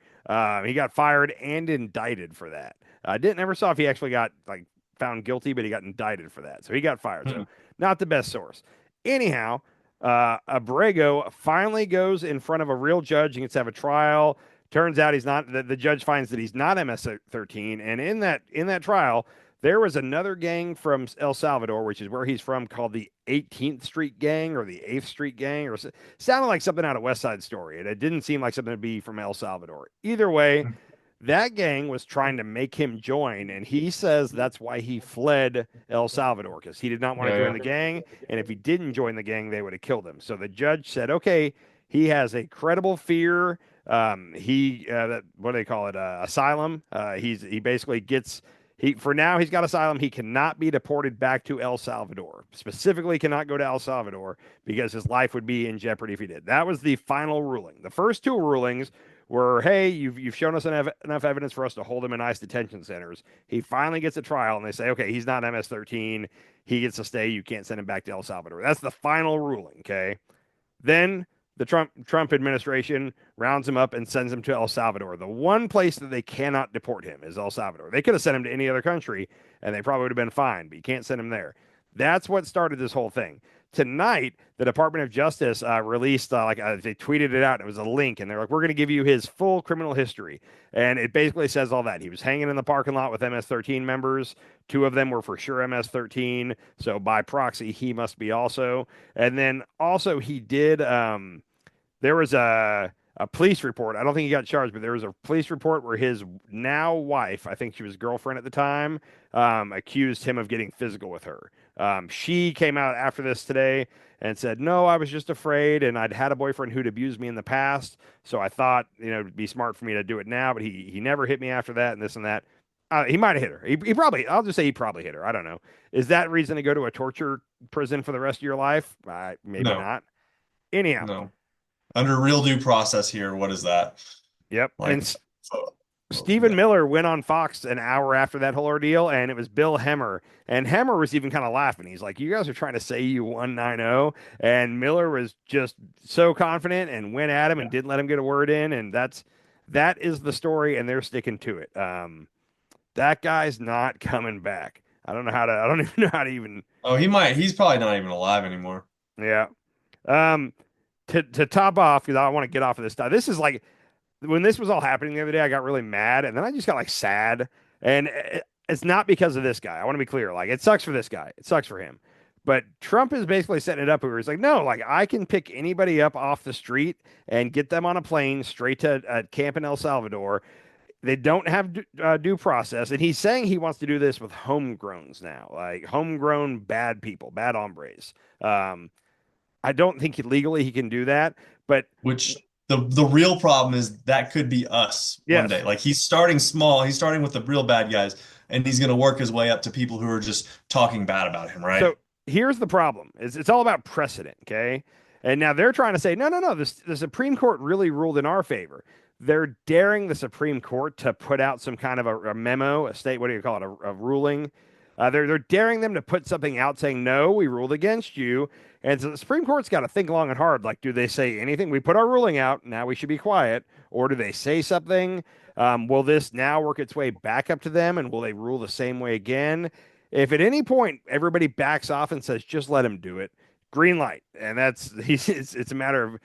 He got fired and indicted for that. I didn't never saw if he actually got like found guilty, but he got indicted for that, so he got fired. Hmm. So not the best source. Anyhow, Abrego finally goes in front of a real judge and gets to have a trial. Turns out he's not. The judge finds that he's not MS-13, and in that trial, there was another gang from El Salvador, which is where he's from, called the 18th Street Gang or the 8th Street Gang, or sounded like something out of West Side Story. It didn't seem like something to be from El Salvador. Either way, that gang was trying to make him join, and he says that's why he fled El Salvador, because he did not want to Yeah, join yeah. the gang, and if he didn't join the gang, they would have killed him. So the judge said, okay, he has a credible fear. What do they call it? Asylum. He basically gets for now he's got asylum. He cannot be deported back to El Salvador. Specifically, cannot go to El Salvador because his life would be in jeopardy if he did. That was the final ruling. The first two rulings were, hey, you've shown us enough evidence for us to hold him in ICE detention centers. He finally gets a trial, and they say, okay, he's not MS-13. He gets to stay. You can't send him back to El Salvador. That's the final ruling, okay? Then the Trump administration rounds him up and sends him to El Salvador. The one place that they cannot deport him is El Salvador. They could have sent him to any other country, and they probably would have been fine, but you can't send him there. That's what started this whole thing. Tonight, the Department of Justice released they tweeted it out. And it was a link, and they're like, "We're going to give you his full criminal history," and it basically says all that he was hanging in the parking lot with MS-13 members. Two of them were for sure MS-13, so by proxy, he must be also. And then also he did. There was a police report. I don't think he got charged, but there was a police report where his now wife, I think she was girlfriend at the time, accused him of getting physical with her. She came out after this today and said, "No, I was just afraid, and I'd had a boyfriend who'd abused me in the past, so I thought, it'd be smart for me to do it now, but he never hit me after that, and this and that." He might have hit her. He probably, I'll just say he probably hit her. I don't know. Is that reason to go to a torture prison for the rest of your life? Maybe No, not. Anyhow, no. Under real due process here, what is that? yep. Like, And Stephen yeah. Miller went on Fox an hour after that whole ordeal, and it was Bill Hemmer. And Hemmer was even kind of laughing. He's like, "You guys are trying to say you won 9-0." And Miller was just so confident and went at him and didn't let him get a word in. And that is the story, and they're sticking to it. That guy's not coming back. I don't even know how to even. Oh, he's probably not even alive anymore. Yeah. Um, to top off, because I want to get off of this stuff. This is like when this was all happening the other day, I got really mad, and then I just got like sad. And it's not because of this guy. I want to be clear. Like, it sucks for this guy. It sucks for him. But Trump is basically setting it up where he's like, no, like I can pick anybody up off the street and get them on a plane straight to camp in El Salvador. They don't have due process. And he's saying he wants to do this with homegrowns now, like homegrown bad people, bad hombres. I don't think legally he can do that, but Which the real problem is that could be us one yes. day. Like he's starting small, he's starting with the real bad guys, and he's gonna work his way up to people who are just talking bad about him, right? So here's the problem: it's all about precedent, okay? And now they're trying to say, no, no, no. The Supreme Court really ruled in our favor. They're daring the Supreme Court to put out some kind of a memo, a state, what do you call it, a ruling. They're daring them to put something out saying, no, we ruled against you. And so the Supreme Court's got to think long and hard. Like, do they say anything? We put our ruling out. Now we should be quiet. Or do they say something? Will this now work its way back up to them? And will they rule the same way again? If at any point everybody backs off and says, just let him do it, green light. And it's a matter of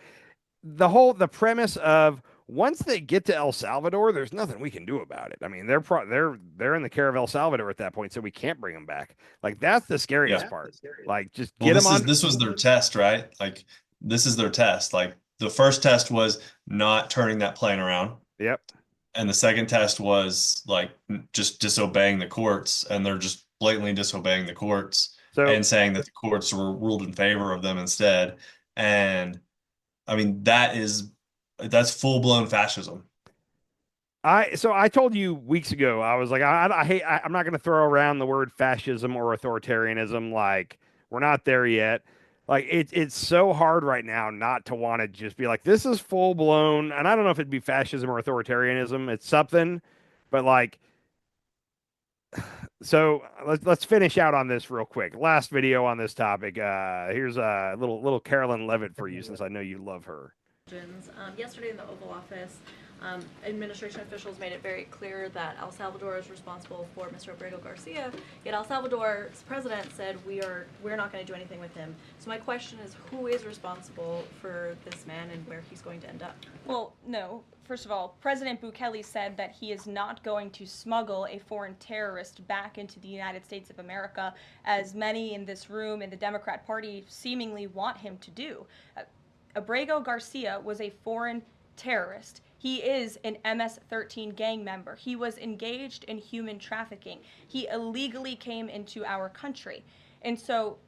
the premise of once they get to El Salvador, there's nothing we can do about it. I mean, they're in the care of El Salvador at that point, so we can't bring them back. Like that's the scariest part. Like just Well, get them on. this was their test, right? Like this is their test. Like the first test was not turning that plane around. Yep. And the second test was like just disobeying the courts, and they're just blatantly disobeying the courts So and saying that the courts were ruled in favor of them instead. And I mean, that's full-blown fascism. I told you weeks ago, I was like, I hate, I'm not going to throw around the word fascism or authoritarianism. Like we're not there yet. Like it's so hard right now not to want to just be like, this is full blown. And I don't know if it'd be fascism or authoritarianism. It's something, but like, so let's finish out on this real quick. Last video on this topic. Here's a little Carolyn Levitt for you, since I know you love her. Yesterday in the Oval Office, administration officials made it very clear that El Salvador is responsible for Mr. Abrego Garcia, yet El Salvador's president said we're not going to do anything with him. So my question is, who is responsible for this man and where he's going to end up? Well, no. First of all, President Bukele said that he is not going to smuggle a foreign terrorist back into the United States of America, as many in this room in the Democrat Party seemingly want him to do. Abrego Garcia was a foreign terrorist. He is an MS-13 gang member. He was engaged in human trafficking. He illegally came into our country. And so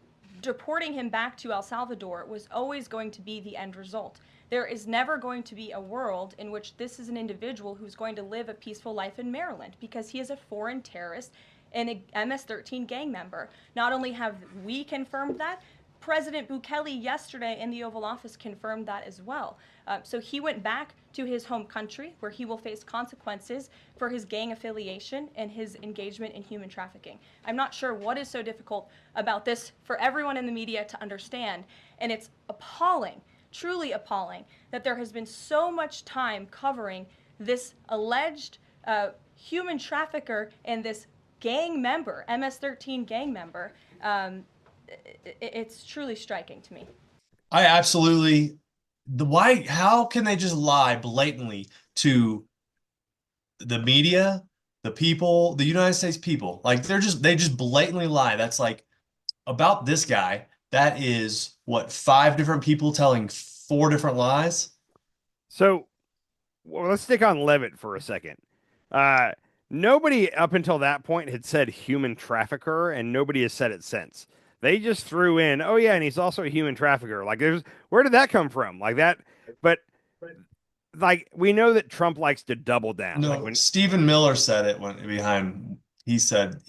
deporting him back to El Salvador was always going to be the end result. There is never going to be a world in which this is an individual who's going to live a peaceful life in Maryland, because he is a foreign terrorist and a MS-13 gang member. Not only have we confirmed that, President Bukele yesterday in the Oval Office confirmed that as well. So he went back to his home country, where he will face consequences for his gang affiliation and his engagement in human trafficking. I'm not sure what is so difficult about this for everyone in the media to understand, and it's appalling, truly appalling, that there has been so much time covering this alleged human trafficker and this gang member, MS-13 gang member. It's truly striking to me. I absolutely why how can they just lie blatantly to the media, the people, the United States people? Like they just blatantly lie. That's like about this guy. That is what, 5 different people telling 4 different lies? So let's stick on Levitt for a second. Nobody up until that point had said human trafficker, and nobody has said it since. They just threw in, oh yeah, and he's also a human trafficker. Like, where did that come from? Like that, but like we know that Trump likes to double down. No, like when Stephen Miller said it when behind. He said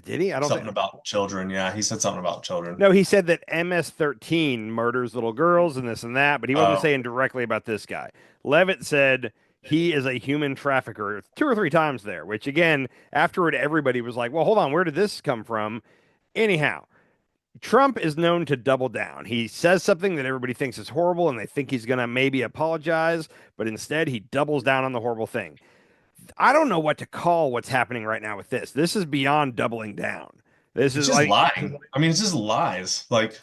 did he? I don't something think. about children. Yeah, he said something about children. No, he said that MS-13 murders little girls and this and that, but he wasn't saying directly about this guy. Levitt said he is a human trafficker 2 or 3 times there, which again, afterward, everybody was like, well, hold on, where did this come from? Anyhow, Trump is known to double down. He says something that everybody thinks is horrible and they think he's going to maybe apologize, but instead he doubles down on the horrible thing. I don't know what to call what's happening right now with this. This is beyond doubling down. This It's is just like lying. I mean, it's just lies. Like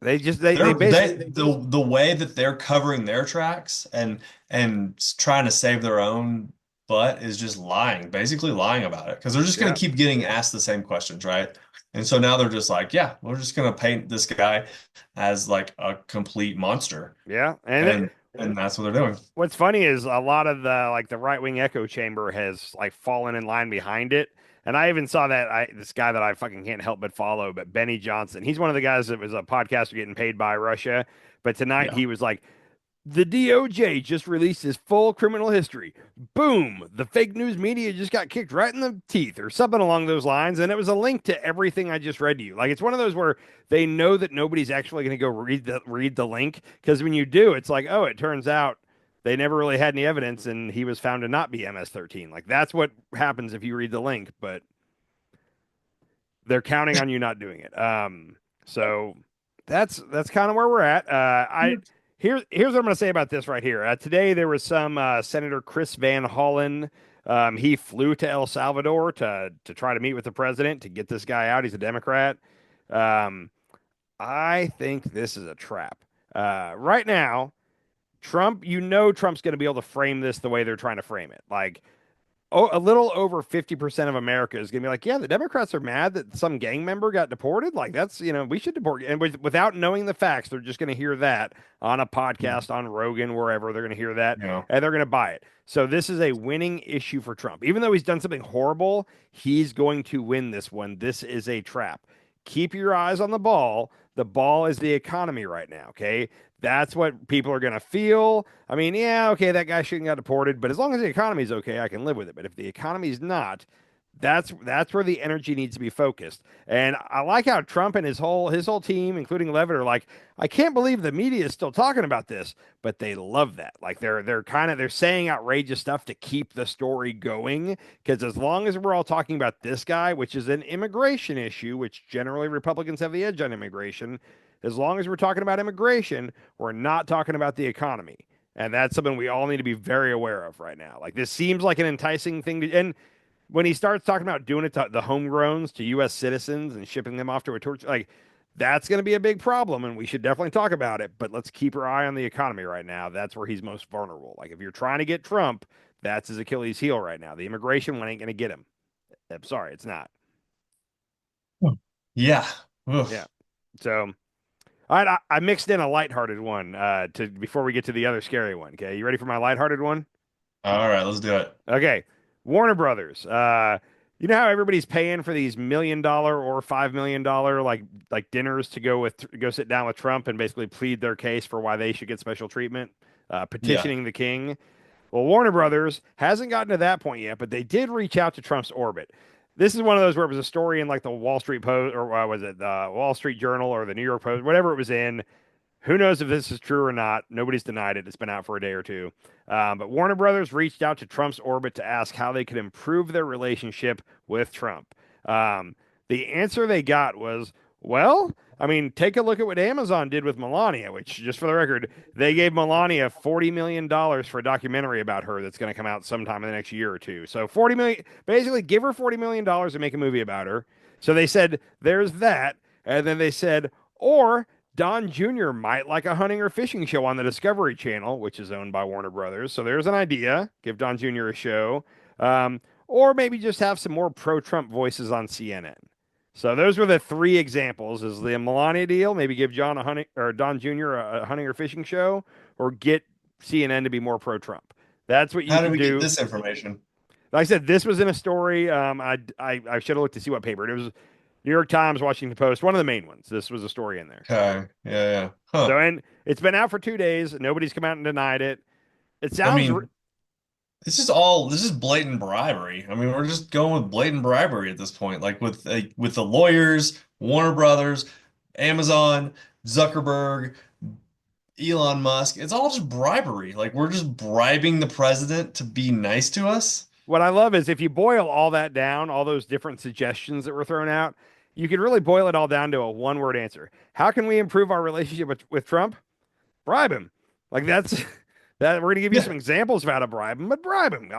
they basically the way that they're covering their tracks and trying to save their own butt is just lying, basically lying about it, because they're just going to keep getting asked the same questions, right? And so now they're just like, yeah, we're just going to paint this guy as like a complete monster. Yeah, and that's what they're doing. What's funny is a lot of the right-wing echo chamber has like fallen in line behind it. And I even saw that this guy that I fucking can't help but follow, but Benny Johnson, he's one of the guys that was a podcaster getting paid by Russia. But tonight he was like, the DOJ just released his full criminal history. Boom. The fake news media just got kicked right in the teeth, or something along those lines. And it was a link to everything I just read to you. Like, it's one of those where they know that nobody's actually going to go read the link. Because when you do, it's like, oh, it turns out they never really had any evidence and he was found to not be MS-13. Like, that's what happens if you read the link, but they're counting on you not doing it. So that's kind of where we're at. Here's what I'm going to say about this right here. Today, there was some Senator Chris Van Hollen. He flew to El Salvador to try to meet with the president to get this guy out. He's a Democrat. I think this is a trap. Right now, Trump's going to be able to frame this the way they're trying to frame it. Like, a little over 50% of America is going to be like, yeah, the Democrats are mad that some gang member got deported. Like, that's, we should deport you. And without knowing the facts, they're just going to hear that on a podcast, on Rogan, wherever. They're going to hear that and they're going to buy it. So this is a winning issue for Trump. Even though he's done something horrible, he's going to win this one. This is a trap. Keep your eyes on the ball. The ball is the economy right now, okay? That's what people are going to feel. I mean, yeah, okay, that guy shouldn't got deported, but as long as the economy's okay, I can live with it. But if the economy's not, That's where the energy needs to be focused. And I like how Trump and his whole team, including Levitt, are like, I can't believe the media is still talking about this, but they love that. Like they're saying outrageous stuff to keep the story going. Because as long as we're all talking about this guy, which is an immigration issue, which generally Republicans have the edge on immigration, as long as we're talking about immigration, we're not talking about the economy. And that's something we all need to be very aware of right now. Like this seems like an enticing thing to, and when he starts talking about doing it to the homegrowns, to U.S. citizens, and shipping them off to a torture, like that's going to be a big problem, and we should definitely talk about it. But let's keep our eye on the economy right now. That's where he's most vulnerable. Like if you're trying to get Trump, that's his Achilles heel right now. The immigration one ain't going to get him. I'm sorry, it's not. Yeah. Yeah. So, all right, I mixed in a lighthearted one to before we get to the other scary one. Okay, you ready for my lighthearted one? All right, let's do it. Okay, Warner Brothers. You know how everybody's paying for these $1 million or $5 million like dinners to go sit down with Trump and basically plead their case for why they should get special treatment, Yeah. petitioning the king. Well, Warner Brothers hasn't gotten to that point yet, but they did reach out to Trump's orbit. This is one of those where it was a story in like the Wall Street Post or was it the Wall Street Journal or the New York Post, whatever it was in. Who knows if this is true or not? Nobody's denied it. It's been out for a day or two. But Warner Brothers reached out to Trump's orbit to ask how they could improve their relationship with Trump. The answer they got was, well, I mean, take a look at what Amazon did with Melania, which, just for the record, they gave Melania $40 million for a documentary about her that's going to come out sometime in the next year or two. So 40 million, basically give her $40 million and make a movie about her. So they said, there's that. And then they said, or Don Jr. might like a hunting or fishing show on the Discovery Channel, which is owned by Warner Brothers. So there's an idea. Give Don Jr. a show. Or maybe just have some more pro-Trump voices on CNN. So those were the three examples: is the Melania deal, maybe give John a hunting or Don Jr. a hunting or fishing show, or get CNN to be more pro-Trump. That's what you How did can we do. get this information? Like I said, this was in a story. I should have looked to see what paper it was. New York Times, Washington Post, one of the main ones. This was a story in there. Okay. Yeah, yeah. Huh. So, and it's been out for 2 days. Nobody's come out and denied it. It I sounds. mean, this is blatant bribery. I mean, we're just going with blatant bribery at this point. Like with the lawyers, Warner Brothers, Amazon, Zuckerberg, Elon Musk. It's all just bribery. Like we're just bribing the president to be nice to us. What I love is if you boil all that down, all those different suggestions that were thrown out, you could really boil it all down to a one-word answer. How can we improve our relationship with Trump? Bribe him. Like that's that. We're going to give you Yeah. some examples of how to bribe him, but bribe him.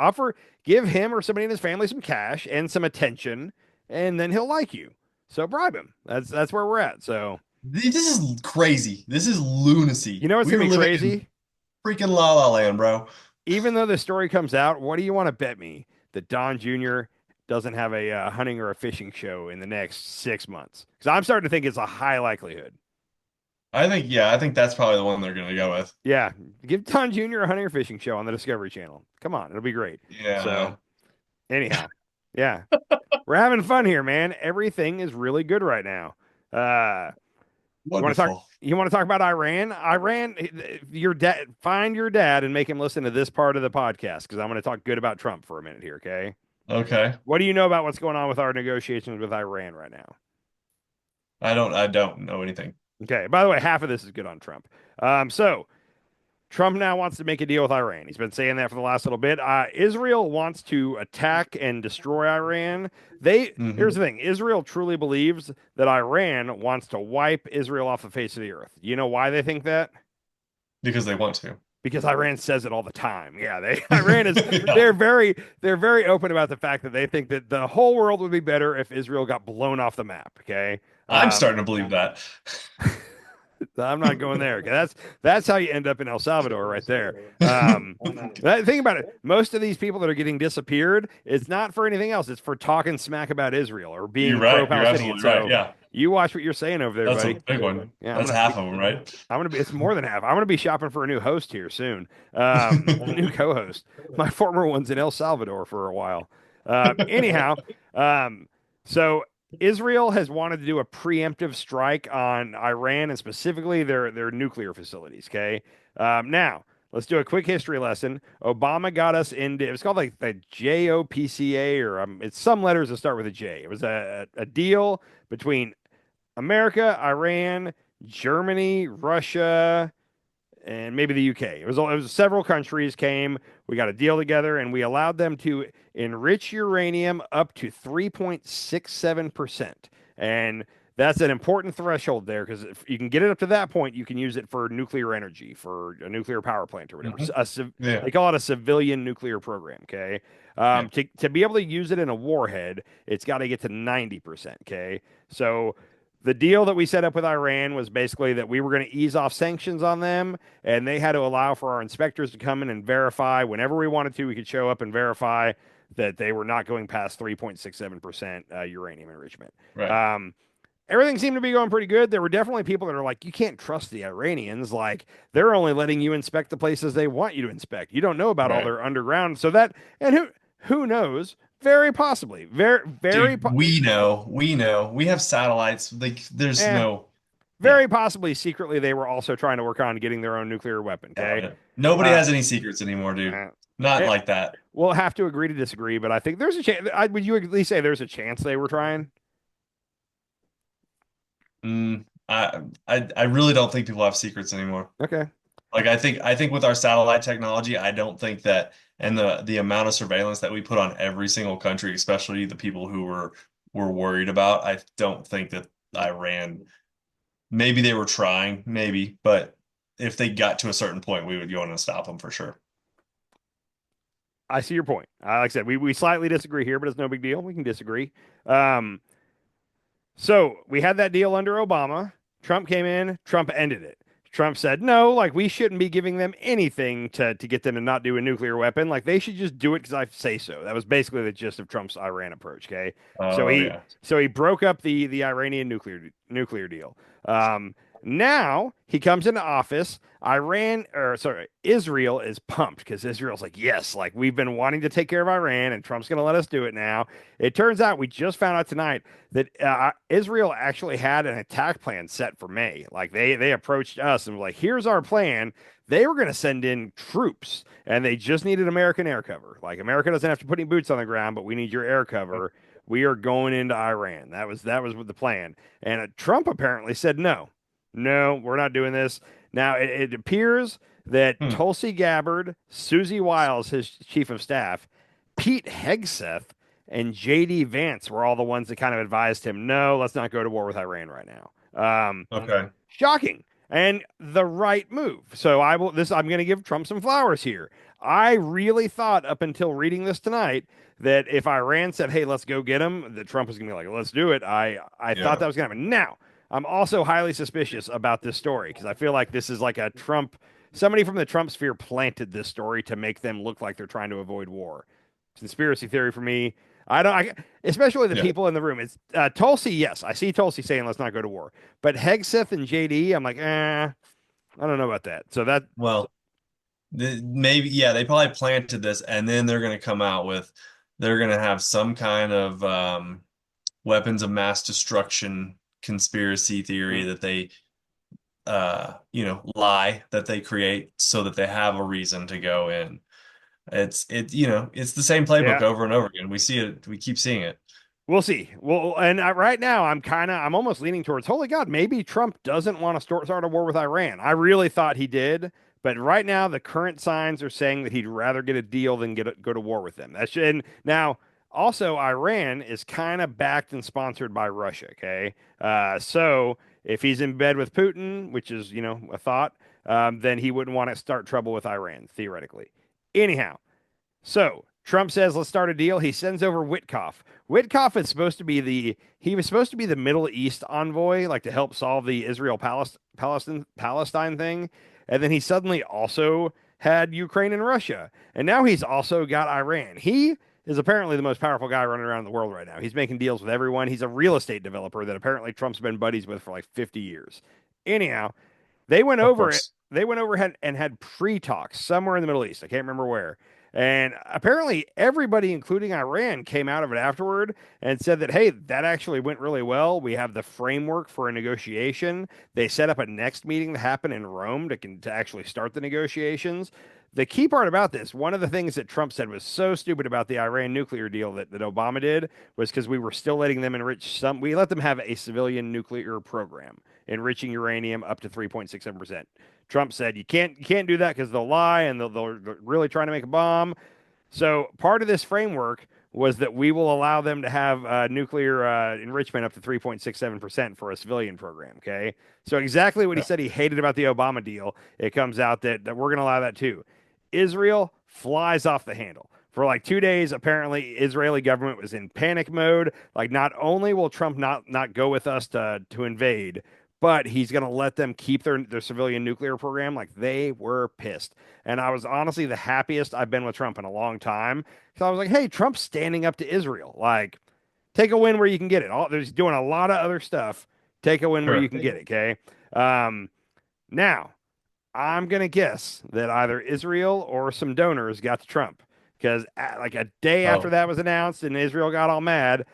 Give him or somebody in his family some cash and some attention, and then he'll like you. So bribe him. That's where we're at. So This is crazy. This is lunacy. you know what's We going are to be living in crazy? freaking La La Land, bro. Even though the story comes out, what do you want to bet me that Don Jr. doesn't have a hunting or a fishing show in the next 6 months? Because I'm starting to think it's a high likelihood. I think that's probably the one they're gonna go with. Yeah, give Don Jr. a hunting or fishing show on the Discovery Channel. Come on, it'll be great. Yeah. So, anyhow, yeah, we're having fun here, man. Everything is really good right now. You want to talk? Wonderful. You want to talk about Iran? Iran, your dad. Find your dad and make him listen to this part of the podcast because I'm going to talk good about Trump for a minute here. Okay. Okay. What do you know about what's going on with our negotiations with Iran right now? I don't know anything. Okay. By the way, half of this is good on Trump. So Trump now wants to make a deal with Iran. He's been saying that for the last little bit. Israel wants to attack and destroy Iran. Here's the thing: Israel truly believes that Iran wants to wipe Israel off the face of the earth. You know why they think that? Because they want to. Because Iran says it all the time. Yeah, Iran is Yeah. they're very open about the fact that they think that the whole world would be better if Israel got blown off the map. Okay. I'm starting to believe that. I'm not going there. Okay? That's how you end up in El Salvador right there. Think about it. Most of these people that are getting disappeared, it's not for anything else. It's for talking smack about Israel or being You're right. You're pro-Palestinian. absolutely right. So Yeah. you watch what you're saying over there, That's buddy. a big one. Yeah, That's half of them, right? It's more than half. I'm gonna be shopping for a new host here soon. A new co-host. My former one's in El Salvador for a while. Anyhow, so Israel has wanted to do a preemptive strike on Iran and specifically their nuclear facilities. Okay. Now let's do a quick history lesson. Obama got us into, it was called like the JOPCA, or it's some letters that start with a J. It was a deal between America, Iran, Germany, Russia, and maybe the UK. It was several countries came. We got a deal together, and we allowed them to enrich uranium up to 3.67%. And that's an important threshold there, because if you can get it up to that point, you can use it for nuclear energy, for a nuclear power plant or whatever. Yeah. They call it a civilian nuclear program. Okay. Yeah. To be able to use it in a warhead, it's got to get to 90%. Okay. So the deal that we set up with Iran was basically that we were going to ease off sanctions on them, and they had to allow for our inspectors to come in and verify whenever we wanted to. We could show up and verify that they were not going past 3.67% uranium enrichment. Right. Everything seemed to be going pretty good. There were definitely people that are like, you can't trust the Iranians. Like, they're only letting you inspect the places they want you to inspect. You don't know about all Right. their underground. So that, and who knows? Very possibly. Dude, we know. We have satellites. Like, there's eh, no. Yeah. very possibly secretly they were also trying to work on getting their own nuclear weapon. Oh, Okay. yeah. Nobody Uh, has any secrets anymore, dude. uh, Not eh, like that. we'll have to agree to disagree, but I think there's a chance. Would you at least say there's a chance they were trying? I really don't think people have secrets anymore. Okay. Like, I think with our satellite technology, I don't think that, and the amount of surveillance that we put on every single country, especially the people who were worried about, I don't think that Iran, maybe they were trying, maybe, but if they got to a certain point, we would go in and stop them for sure. I see your point. Like I said, we slightly disagree here, but it's no big deal. We can disagree. Um, So we had that deal under Obama. Trump came in, Trump ended it. Trump said, no, like we shouldn't be giving them anything to get them to not do a nuclear weapon. Like they should just do it because I say so. That was basically the gist of Trump's Iran approach. Okay. So Oh he yeah. so he broke up the Iranian nuclear deal. Now he comes into office. Israel is pumped because Israel's like, yes, like we've been wanting to take care of Iran, and Trump's going to let us do it now. It turns out we just found out tonight that Israel actually had an attack plan set for May. Like they approached us and were like, here's our plan. They were going to send in troops, and they just needed American air cover. Like America doesn't have to put any boots on the ground, but we need your air cover. We are going into Iran. That was the plan. And Trump apparently said no. No, we're not doing this. Now, it appears that Hmm. Tulsi Gabbard, Susie Wiles, his chief of staff, Pete Hegseth, and J.D. Vance were all the ones that kind of advised him, no, let's not go to war with Iran right now. Okay. Shocking and the right move. So I'm going to give Trump some flowers here. I really thought up until reading this tonight that if Iran said, "Hey, let's go get him," that Trump was going to be like, "Let's do it." I thought Yeah. that was going to happen. Now, I'm also highly suspicious about this story because I feel like this is like a Trump. Somebody from the Trump sphere planted this story to make them look like they're trying to avoid war. Conspiracy theory for me. Especially the Yeah. people in the room. It's Tulsi. Yes, I see Tulsi saying let's not go to war. But Hegseth and JD, I'm like, I don't know about that. So that Well, maybe, yeah, they probably planted this, and then they're going to have some kind of weapons of mass destruction conspiracy theory that they lie that they create so that they have a reason to go in. It's the same playbook yeah, over and over again. We see it, we keep seeing it. we'll see. Well, and right now I'm almost leaning towards holy God, maybe Trump doesn't want to start a war with Iran. I really thought he did, but right now the current signs are saying that he'd rather get a deal than go to war with them. And now also Iran is kind of backed and sponsored by Russia. Okay, so if he's in bed with Putin, which is a thought, then he wouldn't want to start trouble with Iran theoretically. Anyhow, so Trump says, let's start a deal. He sends over Witkoff. Witkoff is supposed to be he was supposed to be the Middle East envoy, like to help solve the Israel Palestine thing. And then he suddenly also had Ukraine and Russia. And now he's also got Iran. He is apparently the most powerful guy running around in the world right now. He's making deals with everyone. He's a real estate developer that apparently Trump's been buddies with for like 50 years. Anyhow, they went Of over it. course. They went over and had pre-talks somewhere in the Middle East. I can't remember where. And apparently everybody, including Iran, came out of it afterward and said that, hey, that actually went really well. We have the framework for a negotiation. They set up a next meeting to happen in Rome to actually start the negotiations. The key part about this, one of the things that Trump said was so stupid about the Iran nuclear deal that Obama did was because we were still letting them enrich we let them have a civilian nuclear program, enriching uranium up to 3.67%. Trump said you can't do that because they'll lie and they're really trying to make a bomb. So part of this framework was that we will allow them to have nuclear enrichment up to 3.67% for a civilian program. Okay, so exactly what he said he hated about the Obama deal. It comes out that we're going to allow that too. Israel flies off the handle. For like 2 days, apparently, Israeli government was in panic mode. Like, not only will Trump not go with us to invade, but he's going to let them keep their civilian nuclear program. Like, they were pissed. And I was honestly the happiest I've been with Trump in a long time. Because I was like, hey, Trump's standing up to Israel. Like, take a win where you can get it. There's doing a lot of other stuff. Take a win where you can get it, okay? Now, I'm going to guess that either Israel or some donors got to Trump. Because like a day after that was announced and Israel got all mad,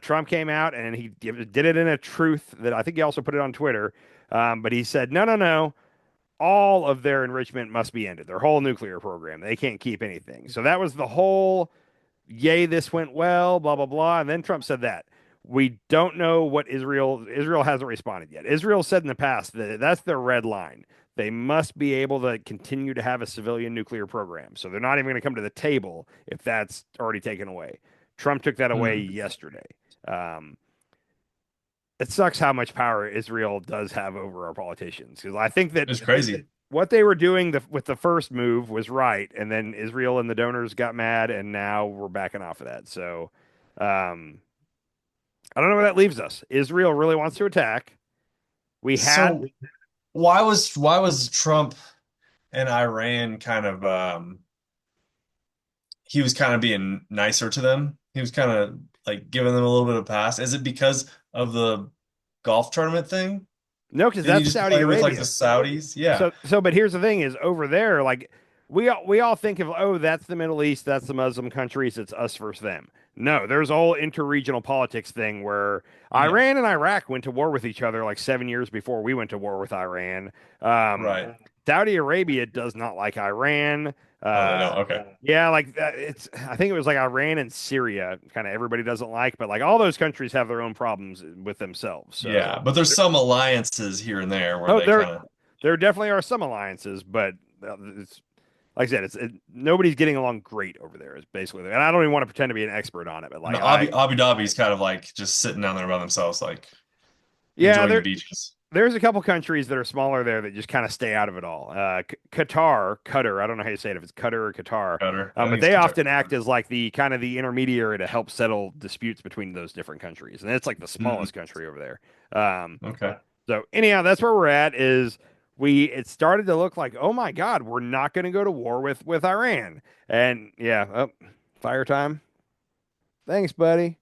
Trump came out and he did it in a truth that I think he also put it on Twitter. But he said, no. All of their enrichment must be ended. Their whole nuclear program. They can't keep anything. So that was the whole, yay, this went well, blah, blah, blah. And then Trump said that. We don't know what Israel hasn't responded yet. Israel said in the past that that's their red line. They must be able to continue to have a civilian nuclear program. So they're not even going to come to the table if that's already taken away. Trump took that away yesterday. It sucks how much power Israel does have over our politicians. Because I think that it's crazy. What they were doing with the first move was right. And then Israel and the donors got mad. And now we're backing off of that. So I don't know where that leaves us. Israel really wants to attack. Why was Trump and Iran kind of he was kind of being nicer to them? He was kind of like giving them a little bit of a pass. Is it because of the golf tournament thing? No, because that's Saudi Arabia. With like the Saudis, yeah. But here's the thing: is over there, like we all think of, that's the Middle East, that's the Muslim countries, it's us versus them. No, there's a whole interregional politics thing where Iran and Iraq went to war with each other like 7 years before we went to war with Iran. Right. Saudi Arabia does not like Iran. They don't. Okay. Yeah, like I think it was like Iran and Syria. Kind of everybody doesn't like, but like all those countries have their own problems with themselves. So. Yeah, but there's some alliances here and there where there definitely are some alliances, but it's like I said, nobody's getting along great over there. Is basically, and I don't even want to pretend to be an expert on it, but like Abu Dhabi's kind of like just sitting down there by themselves, like enjoying the beaches. There's a couple countries that are smaller there that just kind of stay out of it all. Qatar, I don't know how you say it, if it's Qatar or Qatar. But they often act as like the kind of the intermediary to help settle disputes between those different countries. And it's like the smallest country over there. Okay. So anyhow, that's where we're at is it started to look like, oh my God, we're not going to go to war with Iran. And fire time. Thanks, buddy.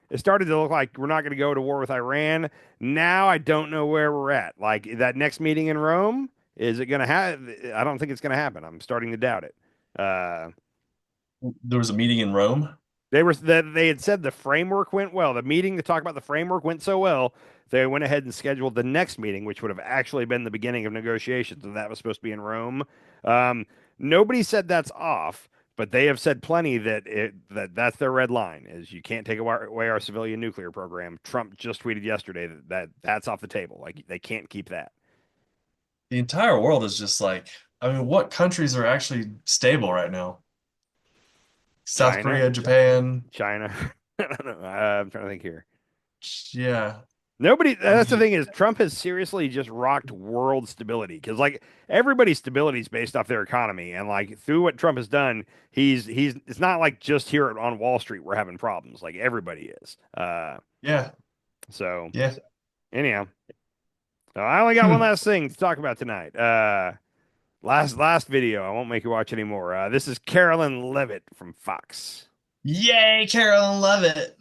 It started to look like we're not going to go to war with Iran. Now I don't know where we're at. Like that next meeting in Rome, is it going to happen? I don't think it's going to happen. I'm starting to doubt it. There was a meeting in Rome. They had said the framework went well. The meeting to talk about the framework went so well, they went ahead and scheduled the next meeting, which would have actually been the beginning of negotiations, and that was supposed to be in Rome. Nobody said that's off. But they have said plenty that's their red line, is you can't take away our civilian nuclear program. Trump just tweeted yesterday that's off the table. Like, they can't keep that. The entire world is just like, I mean, what countries are actually stable right now? South Korea, Japan. China. I don't know. I'm trying to think here. Yeah. That's the thing is Trump has seriously just rocked world stability because like everybody's stability is based off their economy. And like through what Trump has done, it's not like just here on Wall Street we're having problems. Like everybody is. Yeah. So yeah. Anyhow, I only got one last thing to talk about tonight. Last video. I won't make you watch anymore. This is Carolyn Levitt from Fox. Yay, Carolyn Levitt.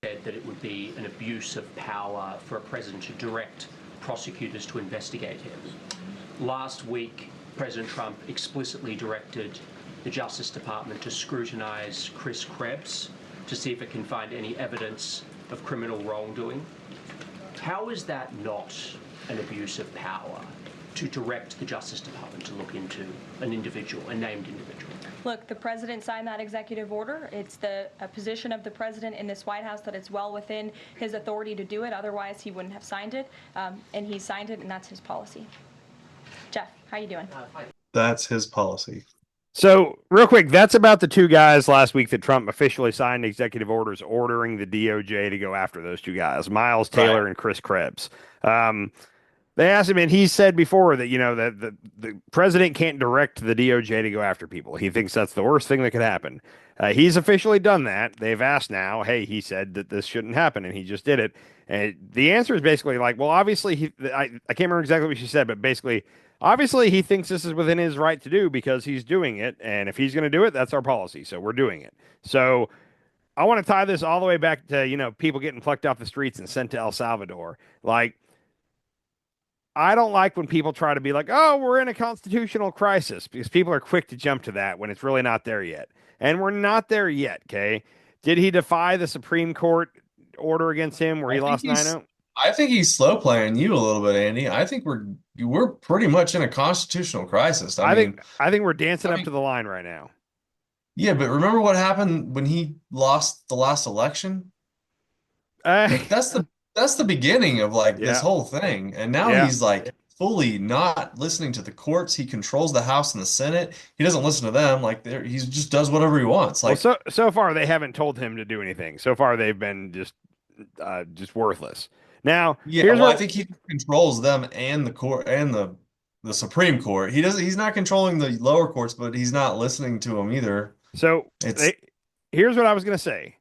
That it would be an abuse of power for a president to direct prosecutors to investigate him. Last week, President Trump explicitly directed the Justice Department to scrutinize Chris Krebs to see if it can find any evidence of criminal wrongdoing. How is that not an abuse of power to direct the Justice Department to look into an individual, a named individual? Look, the president signed that executive order. It's a position of the president in this White House that it's well within his authority to do it. Otherwise, he wouldn't have signed it. And he signed it, and that's his policy. Jeff, how you doing? That's his policy. So, real quick, that's about the two guys last week that Trump officially signed executive orders ordering the DOJ to go after those two guys, Miles Taylor and Chris Krebs. They asked him, and he said before that, that the president can't direct the DOJ to go after people. He thinks that's the worst thing that could happen. He's officially done that. They've asked now, hey, he said that this shouldn't happen, and he just did it. And the answer is basically like, well, obviously, I can't remember exactly what she said, but basically, obviously, he thinks this is within his right to do because he's doing it. And if he's going to do it, that's our policy. So we're doing it. So I want to tie this all the way back to, people getting plucked off the streets and sent to El Salvador. Like, I don't like when people try to be like, oh, we're in a constitutional crisis, because people are quick to jump to that when it's really not there yet. And we're not there yet, okay? Did he defy the Supreme Court order against him where he lost 9-0? I think he's slow playing you a little bit, Andy. I think we're pretty much in a constitutional crisis. I think we're dancing up to the line right now. Yeah, but remember what happened when he lost the last election? That's the beginning of this whole thing. And now he's fully not listening to the courts. He controls the House and the Senate. He doesn't listen to them. He just does whatever he wants. So far they haven't told him to do anything. So far they've been just worthless. Now, I think he controls them and the court and the Supreme Court. He's not controlling the lower courts, but he's not listening to them either. So here's what I was going to say.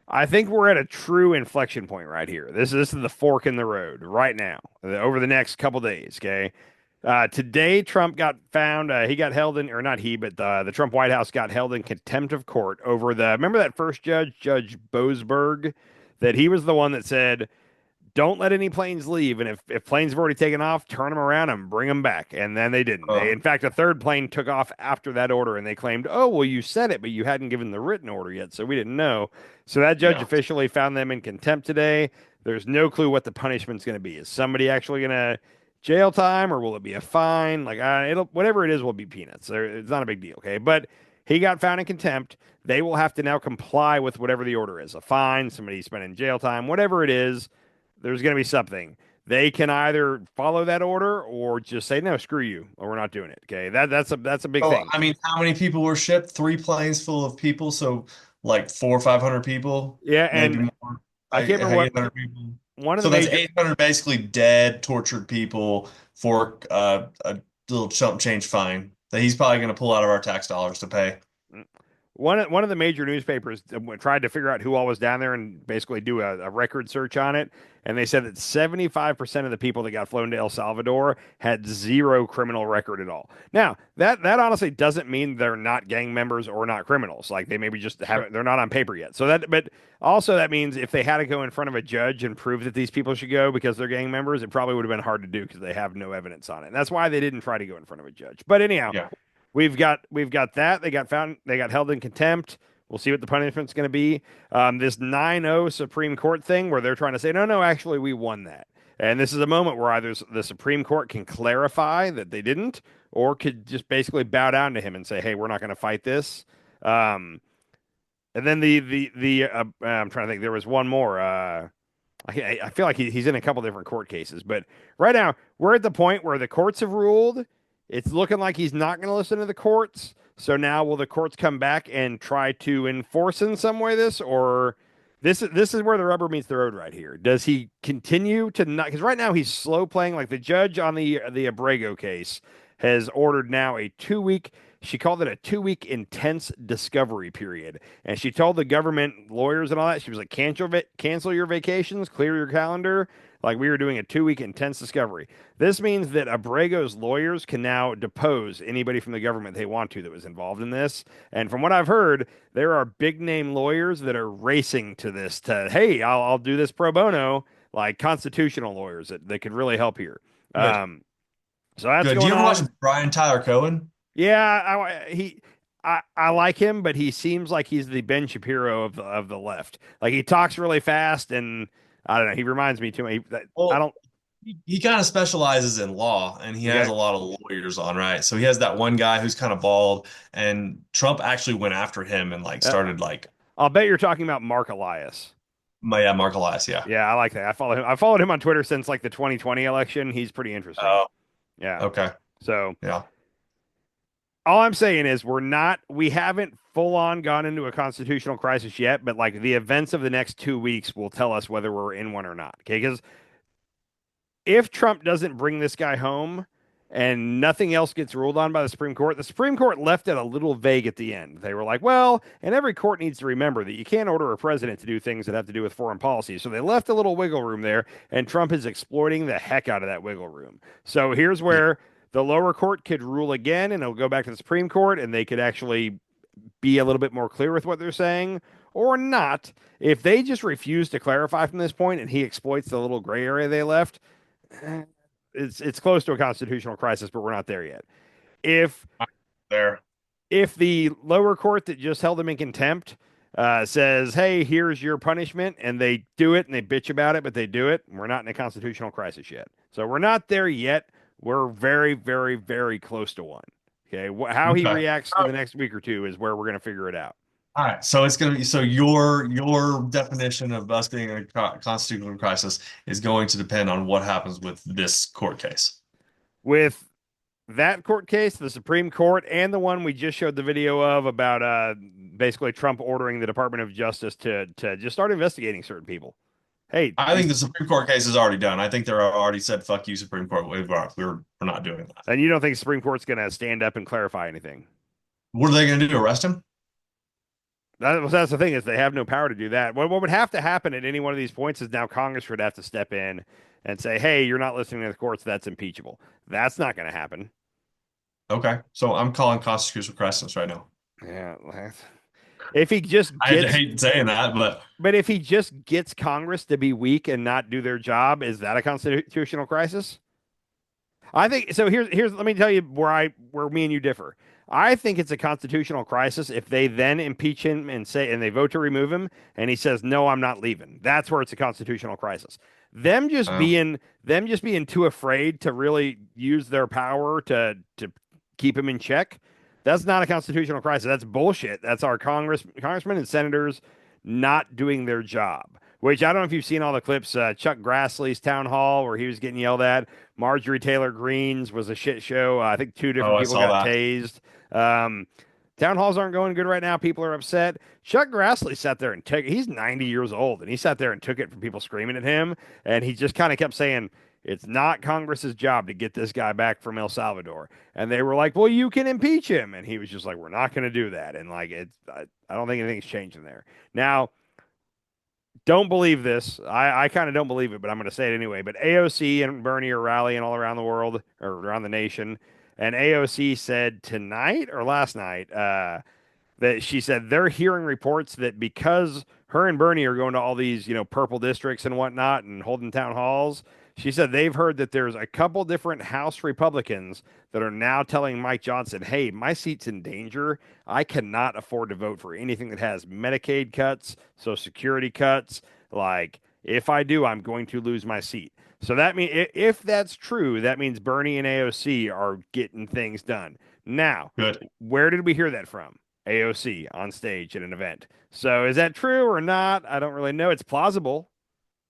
I think we're at a true inflection point right here. This is the fork in the road right now, over the next couple days, okay? Today, Trump got found, he got held in, or not he, but the Trump White House got held in contempt of court over remember that first judge, Judge Boasberg, that he was the one that said, don't let any planes leave. And if planes have already taken off, turn them around and bring them back. And then they didn't. In fact, a third plane took off after that order, and they claimed, oh, well, you said it, but you hadn't given the written order yet, so we didn't know. So that judge officially found them in contempt today. There's no clue what the punishment's going to be. Is somebody actually going to jail time, or will it be a fine? Whatever it is will be peanuts. It's not a big deal, okay? But he got found in contempt. They will have to now comply with whatever the order is. A fine, somebody spending jail time, whatever it is. There's going to be something. They can either follow that order or just say, no, screw you, or we're not doing it. Okay. That's a big thing. I mean, how many people were shipped? 3 planes full of people. So 400 or 500 people. Yeah. And more. I can't remember what, that's 800 basically dead, tortured people for a little chump change fine that he's probably going to pull out of our tax dollars to pay. One of the major newspapers tried to figure out who all was down there and basically do a record search on it. And they said that 75% of the people that got flown to El Salvador had 0 criminal record at all. Now, that honestly doesn't mean they're not gang members or not criminals. They maybe just they're not on paper yet. But also that means if they had to go in front of a judge and prove that these people should go because they're gang members, it probably would have been hard to do because they have no evidence on it. And that's why they didn't try to go in front of a judge. But anyhow. Yeah. We've got that. They got held in contempt. We'll see what the punishment's going to be. This 9-0 Supreme Court thing where they're trying to say, no, actually we won that. And this is a moment where either the Supreme Court can clarify that they didn't, or could just basically bow down to him and say, hey, we're not going to fight this. And then I'm trying to think. There was one more. I feel like he's in a couple different court cases, but right now we're at the point where the courts have ruled. It's looking like he's not going to listen to the courts. So now will the courts come back and try to enforce in some way this, or this is where the rubber meets the road right here. Does he continue to not, because right now he's slow playing, like the judge on the Abrego case has ordered now a 2-week, she called it a 2-week intense discovery period. And she told the government lawyers and all that, she was like, cancel your vacations, clear your calendar. Like we were doing a 2-week intense discovery. This means that Abrego's lawyers can now depose anybody from the government they want to that was involved in this. And from what I've heard, there are big name lawyers that are racing to this hey, I'll do this pro bono, like constitutional lawyers that could really help here. So that's good. Going Do you ever on. watch Brian Tyler Cohen? Yeah, I like him, but he seems like he's the Ben Shapiro of the left. Like he talks really fast, and I don't know. He reminds me too much. I Well, don't. he kind of specializes in law, and he has Okay. a lot of lawyers on, right? So he has that one guy who's kind of bald, and Trump actually went after him and like Uh, started like, I'll bet you're talking about Mark Elias. yeah, Mark Elias, yeah. Yeah, I like that. I follow him. I followed him on Twitter since like the 2020 election. He's pretty interesting. Oh, Yeah. okay, So yeah. all I'm saying is we haven't full on gone into a constitutional crisis yet, but like the events of the next 2 weeks will tell us whether we're in one or not. Okay, because if Trump doesn't bring this guy home and nothing else gets ruled on by the Supreme Court left it a little vague at the end. They were like, well, and every court needs to remember that you can't order a president to do things that have to do with foreign policy. So they left a little wiggle room there, and Trump is exploiting the heck out of that wiggle room. So here's Yeah. where the lower court could rule again, and it'll go back to the Supreme Court, and they could actually be a little bit more clear with what they're saying, or not. If they just refuse to clarify from this point and he exploits the little gray area they left, it's close to a constitutional crisis, but we're not there yet. If There. if the lower court that just held him in contempt says, "Hey, here's your punishment," and they do it and they bitch about it, but they do it, we're not in a constitutional crisis yet. So we're not there yet. We're very, very, very close to one. Okay, how he Okay. reacts to the next week or two is where we're going to figure it out. All right, so it's going to be so your definition of us being in a constitutional crisis is going to depend on what happens with this court case. With that court case, the Supreme Court, and the one we just showed the video of about basically Trump ordering the Department of Justice to just start investigating certain people. Hey, I think the Supreme Court case is already done. I think they're already said, "Fuck you, Supreme Court. We're not doing that." and you don't think the Supreme Court's going to stand up and clarify anything? What are they going to do? Arrest him? That's the thing, is they have no power to do that. What would have to happen at any one of these points is now Congress would have to step in and say, "Hey, you're not listening to the courts. That's impeachable." That's not going to happen. Okay, so I'm calling constitutional crisis right now. Yeah. If he just I gets, hate saying that, but if he just gets Congress to be weak and not do their job, is that a constitutional crisis? I think so. Here's let me tell you where me and you differ. I think it's a constitutional crisis if they then impeach him and they vote to remove him and he says, "No, I'm not leaving." That's where it's a constitutional crisis. Them just being too afraid to really use their power to keep him in check. That's not a constitutional crisis. That's bullshit. That's our congressmen and senators not doing their job. Which I don't know if you've seen all the clips. Chuck Grassley's town hall where he was getting yelled at. Marjorie Taylor Greene's was a shit show. I think two different I people saw got that. tased. Town halls aren't going good right now. People are upset. Chuck Grassley sat there and he's 90 years old, and he sat there and took it from people screaming at him. And he just kind of kept saying, it's not Congress's job to get this guy back from El Salvador. And they were like, well, you can impeach him. And he was just like, we're not going to do that. And like, I don't think anything's changing there. Now, don't believe this. I kind of don't believe it, but I'm going to say it anyway. But AOC and Bernie are rallying all around the world or around the nation. And AOC said tonight or last night that she said they're hearing reports that because her and Bernie are going to all these, purple districts and whatnot and holding town halls, she said they've heard that there's a couple different House Republicans that are now telling Mike Johnson, hey, my seat's in danger. I cannot afford to vote for anything that has Medicaid cuts, Social Security cuts. Like, if I do, I'm going to lose my seat. So that means if that's true, that means Bernie and AOC are getting things done. Now, Good. Where did we hear that from? AOC on stage at an event. So is that true or not? I don't really know. It's plausible.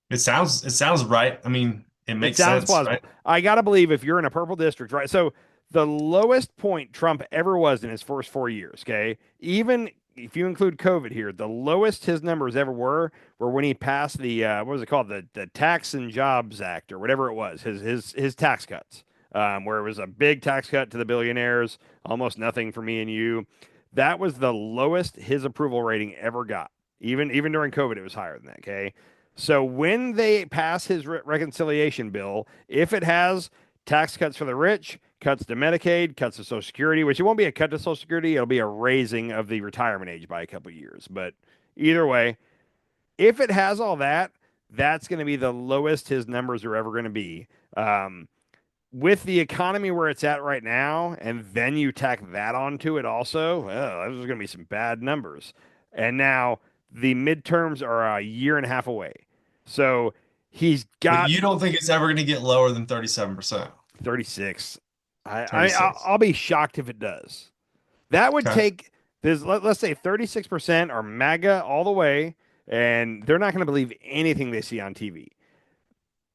It sounds right. I mean, it makes sounds sense, plausible. right? I got to believe if you're in a purple district, right? So the lowest point Trump ever was in his first 4 years, okay? Even if you include COVID here, the lowest his numbers ever were when he passed the what was it called? The Tax and Jobs Act or whatever it was, his tax cuts. Where it was a big tax cut to the billionaires, almost nothing for me and you. That was the lowest his approval rating ever got. Even during COVID, it was higher than that, okay? So when they pass his reconciliation bill, if it has tax cuts for the rich, cuts to Medicaid, cuts to Social Security, which it won't be a cut to Social Security, it'll be a raising of the retirement age by a couple of years. But either way, if it has all that, that's going to be the lowest his numbers are ever going to be. with the economy where it's at right now, and then you tack that onto it also, those are going to be some bad numbers. And now the midterms are a year and a half away. So he's But got you don't think it's ever going to get lower than 37%? 36. I'll 36. be shocked if it does. That would Okay. take this, let's say 36% are MAGA all the way, and they're not going to believe anything they see on TV.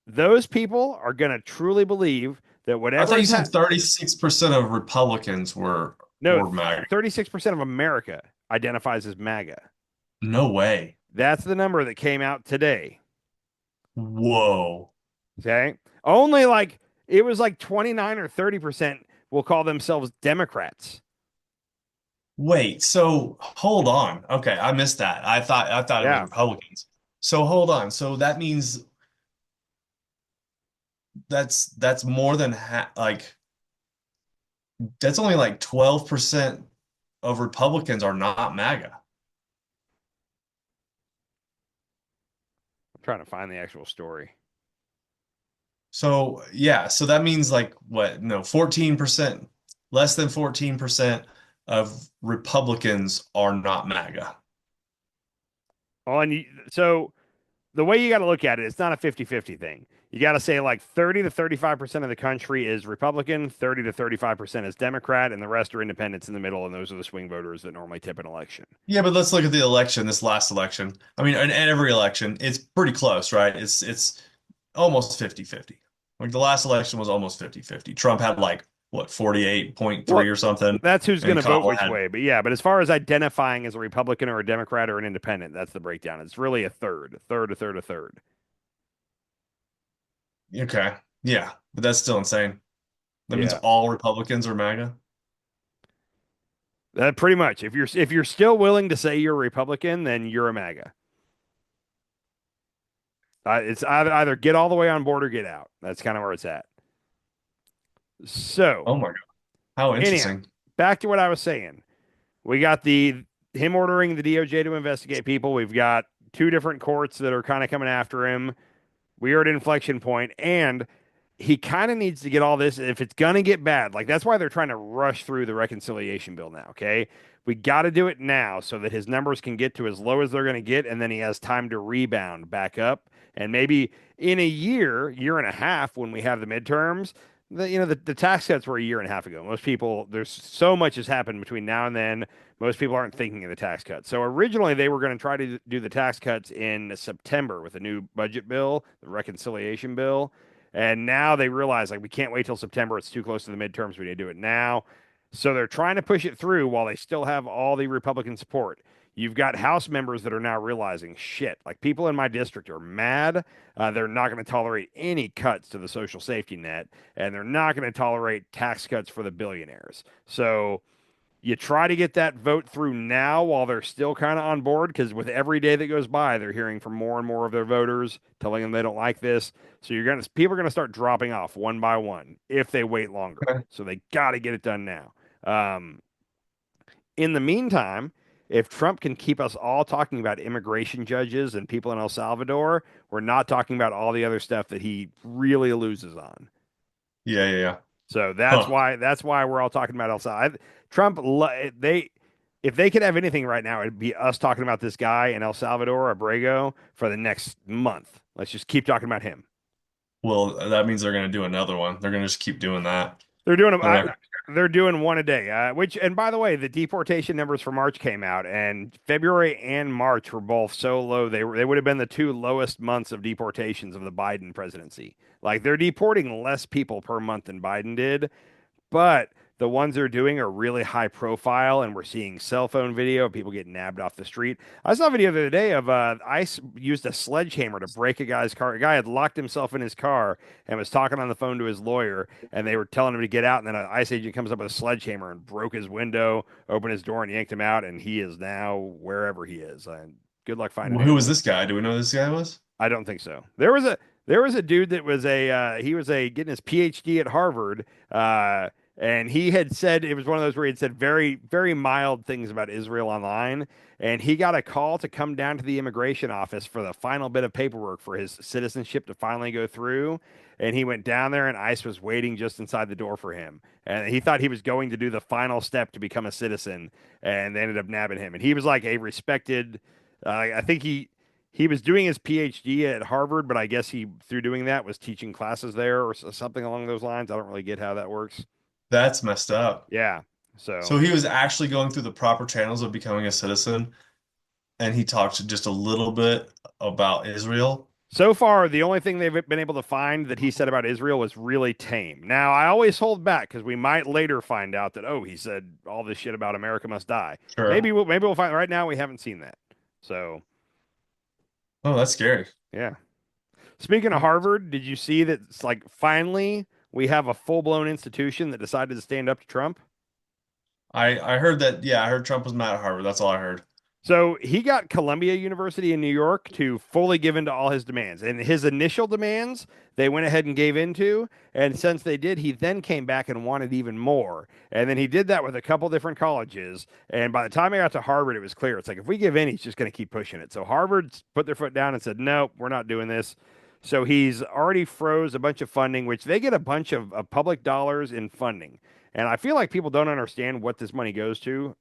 Those people are going to truly believe that I whatever thought you is said 36% of Republicans were no, MAGA. 36% of America identifies as MAGA. No way. That's the number that came out today. Whoa. Okay. Only like it was like 29 or 30% will call themselves Democrats. Wait, so hold on. Okay, I missed that. I thought it was Yeah. Republicans. So hold on. So that means that's more than like that's only like 12% of Republicans are not MAGA. I'm trying to find the actual story. So yeah, so that means like what? No, 14%, less than 14% of Republicans are not MAGA. Oh, so the way you got to look at it, it's not a 50-50 thing. You got to say like 30 to 35% of the country is Republican, 30 to 35% is Democrat, and the rest are independents in the middle, and those are the swing voters that normally tip an election. Yeah, but let's look at the election, this last election. I mean, in every election, it's pretty close, right? It's almost 50-50. Like the last election was almost 50-50. Trump had like what, 48.3 Well, or something, that's who's going and to vote Kamala which had way. But yeah, but as far as identifying as a Republican or a Democrat or an independent, that's the breakdown. It's really a third, a third, a third, a third. okay. Yeah, but that's still insane. That means Yeah. all Republicans are MAGA. That pretty much. If you're still willing to say you're a Republican, then you're a MAGA. It's either get all the way on board or get out. That's kind of where it's at. So, Oh my God. How anyhow, interesting. back to what I was saying. We got him ordering the DOJ to investigate people. We've got two different courts that are kind of coming after him. We are at an inflection point, and he kind of needs to get all this. If it's gonna get bad, like that's why they're trying to rush through the reconciliation bill now. Okay, we got to do it now so that his numbers can get to as low as they're going to get, and then he has time to rebound back up. And maybe in a year and a half, when we have the midterms, the tax cuts were a year and a half ago. Most people, there's so much has happened between now and then. Most people aren't thinking of the tax cuts. So originally they were going to try to do the tax cuts in September with a new budget bill, the reconciliation bill. And now they realize like we can't wait till September. It's too close to the midterms. We need to do it now. So they're trying to push it through while they still have all the Republican support. You've got House members that are now realizing shit. Like people in my district are mad. They're not going to tolerate any cuts to the social safety net, and they're not going to tolerate tax cuts for the billionaires. So you try to get that vote through now while they're still kind of on board, because with every day that goes by, they're hearing from more and more of their voters telling them they don't like this. So people are going to start dropping off one by one if they wait longer. So they got to get it done now. In the meantime, if Trump can keep us all talking about immigration judges and people in El Salvador, we're not talking about all the other stuff that he really loses on. Yeah. So that's why we're all talking about El Salvador. Trump, if they could have anything right now, it'd be us talking about this guy in El Salvador, Abrego, for the next month. Let's just keep talking about him. Well, that means they're going to do another one. They're going to just keep doing that. They're doing they're doing one a day. And by the way, the deportation numbers for March came out, and February and March were both so low. They would have been the two lowest months of deportations of the Biden presidency. Like they're deporting less people per month than Biden did, but the ones they're doing are really high profile, and we're seeing cell phone video of people getting nabbed off the street. I saw a video the other day of ICE used a sledgehammer to break a guy's car. A guy had locked himself in his car and was talking on the phone to his lawyer, and they were telling him to get out, and then an ICE agent comes up with a sledgehammer and broke his window, opened his door, and yanked him out, and he is now wherever he is. And good luck finding him. Who was this guy? Do we know who this guy was? I don't think so. There was a dude that was getting his PhD at Harvard. And he had said it was one of those where he had said very, very mild things about Israel online. And he got a call to come down to the immigration office for the final bit of paperwork for his citizenship to finally go through. and he went down there, and ICE was waiting just inside the door for him. And he thought he was going to do the final step to become a citizen, and they ended up nabbing him. And he was like a respected, I think he was doing his PhD at Harvard, but I guess he, through doing that, was teaching classes there or something along those lines. I don't really get how that works. That's messed up. Yeah. So So he was actually going through the proper channels of becoming a citizen, and he talked just a little bit about Israel. so far, the only thing they've been able to find that he said about Israel was really tame. Now, I always hold back because we might later find out that, oh, he said all this shit about America must die. Sure. Maybe we'll find. Right now, we haven't seen that. So, Oh, that's scary. yeah. Speaking of Harvard, did you see that it's like finally we have a full-blown institution that decided to stand up to Trump? I heard that, yeah, I heard Trump was mad at Harvard. That's all I heard. So he got Columbia University in New York to fully give in to all his demands. And his initial demands, they went ahead and gave into. And since they did, he then came back and wanted even more. And then he did that with a couple different colleges. And by the time he got to Harvard, it was clear. It's like, if we give in, he's just going to keep pushing it. So Harvard put their foot down and said, no, we're not doing this. So he's already froze a bunch of funding, which they get a bunch of public dollars in funding. And I feel like people don't understand what this money goes to.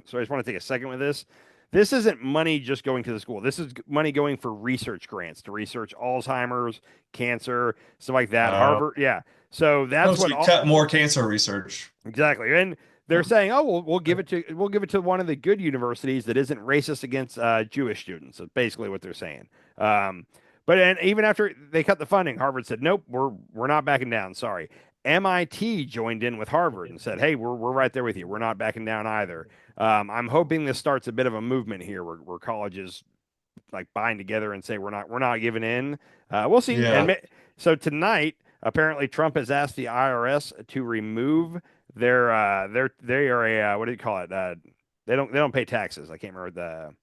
So I just want to take a second with this. This isn't money just going to the school. This is money going for research grants to research Alzheimer's, cancer, stuff like that. Harvard, yeah. So that's so what you cut more cancer research. Exactly. And they're saying, oh, we'll give it to one of the good universities that isn't racist against Jewish students. That's basically what they're saying. But even after they cut the funding, Harvard said, nope, we're not backing down. Sorry. MIT joined in with Harvard and said, hey, we're right there with you. We're not backing down either. I'm hoping this starts a bit of a movement here where colleges like bind together and say we're not giving in. We'll see. Yeah. So tonight, apparently, Trump has asked the IRS to remove they are a what do you call it? They don't pay taxes. I can't remember the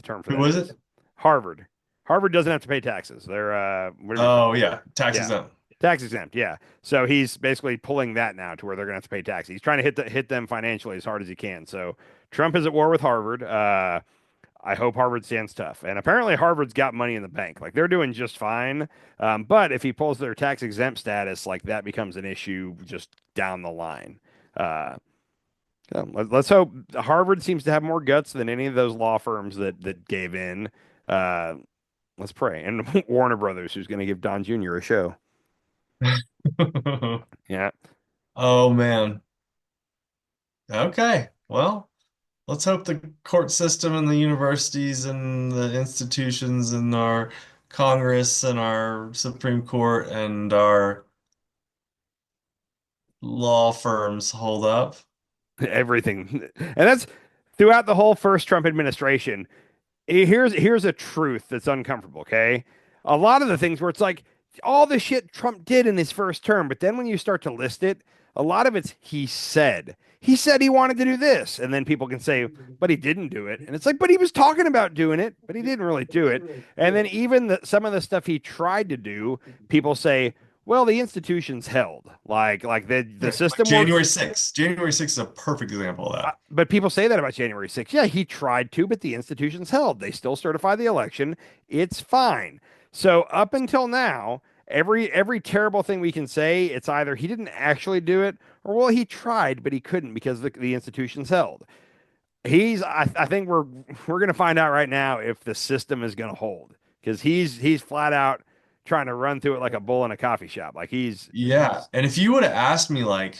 term for that. Who was it? Harvard. Harvard doesn't have to pay taxes. They're oh yeah, tax exempt. Tax exempt, yeah. So he's basically pulling that now to where they're going to have to pay taxes. He's trying to hit them financially as hard as he can. So Trump is at war with Harvard. I hope Harvard stands tough. And apparently Harvard's got money in the bank. Like they're doing just fine. But if he pulls their tax exempt status, like that becomes an issue just down the line. Let's hope. Harvard seems to have more guts than any of those law firms that gave in. Let's pray. And Warner Brothers, who's going to give Don Jr. a show. Yeah. Oh man. Okay. Well, let's hope the court system and the universities and the institutions and our Congress and our Supreme Court and our law firms hold up. Everything. And that's throughout the whole first Trump administration. Here's a truth that's uncomfortable, okay? A lot of the things where it's like all the shit Trump did in his first term, but then when you start to list it, a lot of it's he said he wanted to do this, and then people can say, but he didn't do it, and it's like, but he was talking about doing it, but he didn't really do it. And then even some of the stuff he tried to do, people say, well, the institutions held, like the system. January 6th. January 6th is a perfect example of that. But people say that about January 6th. Yeah, he tried to, but the institutions held. They still certify the election. It's fine. So up until now, every terrible thing we can say, it's either he didn't actually do it, or well, he tried, but he couldn't because the institutions held. I think we're gonna find out right now if the system is gonna hold, because he's flat out trying to run through it like a bull in a coffee shop. Like yeah. And if you would have asked me like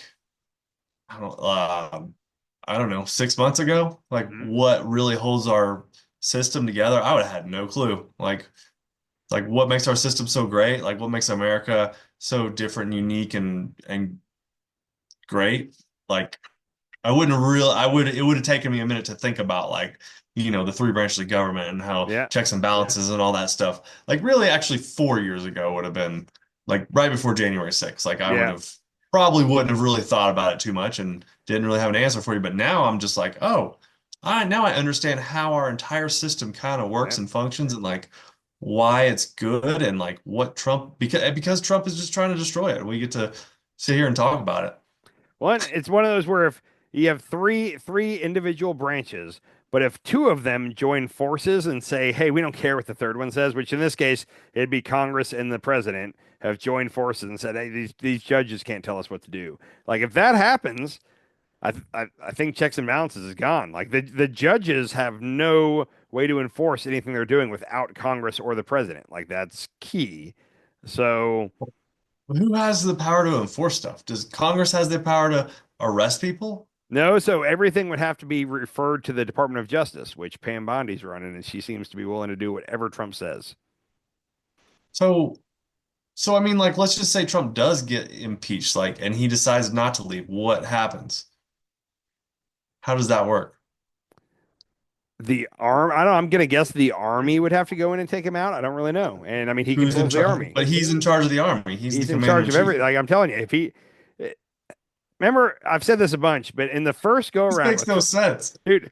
I don't know, 6 months ago, like what really holds our system together, I would have had no clue. Like what makes our system so great? Like what makes America so different and unique and great? Like it would have taken me a minute to think about like, the three branches of government and how checks and balances and all that stuff. Like really actually 4 years ago would have been like right before January 6th. Like I wouldn't have really thought about it too much and didn't really have an answer for you. But now I'm just like, now I understand how our entire system kind of works and functions and like why it's good and like what Trump because Trump is just trying to destroy it. We get to sit here and talk about it. Well, it's one of those where if you have three individual branches, But if two of them join forces and say, hey, we don't care what the third one says, which in this case, it'd be Congress and the president have joined forces and said, hey, these judges can't tell us what to do. Like if that happens, I think checks and balances is gone. Like the judges have no way to enforce anything they're doing without Congress or the president. Like that's key. So Who has the power to enforce stuff? Does Congress has the power to arrest people? no, so everything would have to be referred to the Department of Justice, which Pam Bondi's running, and she seems to be willing to do whatever Trump says. So, so I mean, like, let's just say Trump does get impeached, like, and he decides not to leave. What happens? How does that work? I don't know, I'm gonna guess the army would have to go in and take him out. I don't really know. And I mean he Who's in controls the charge? army. But he's in charge of the army. He's the He's in commander charge in of chief. everything. Like I'm telling you, if he remember I've said this a bunch, but in the first go This around makes no sense. dude,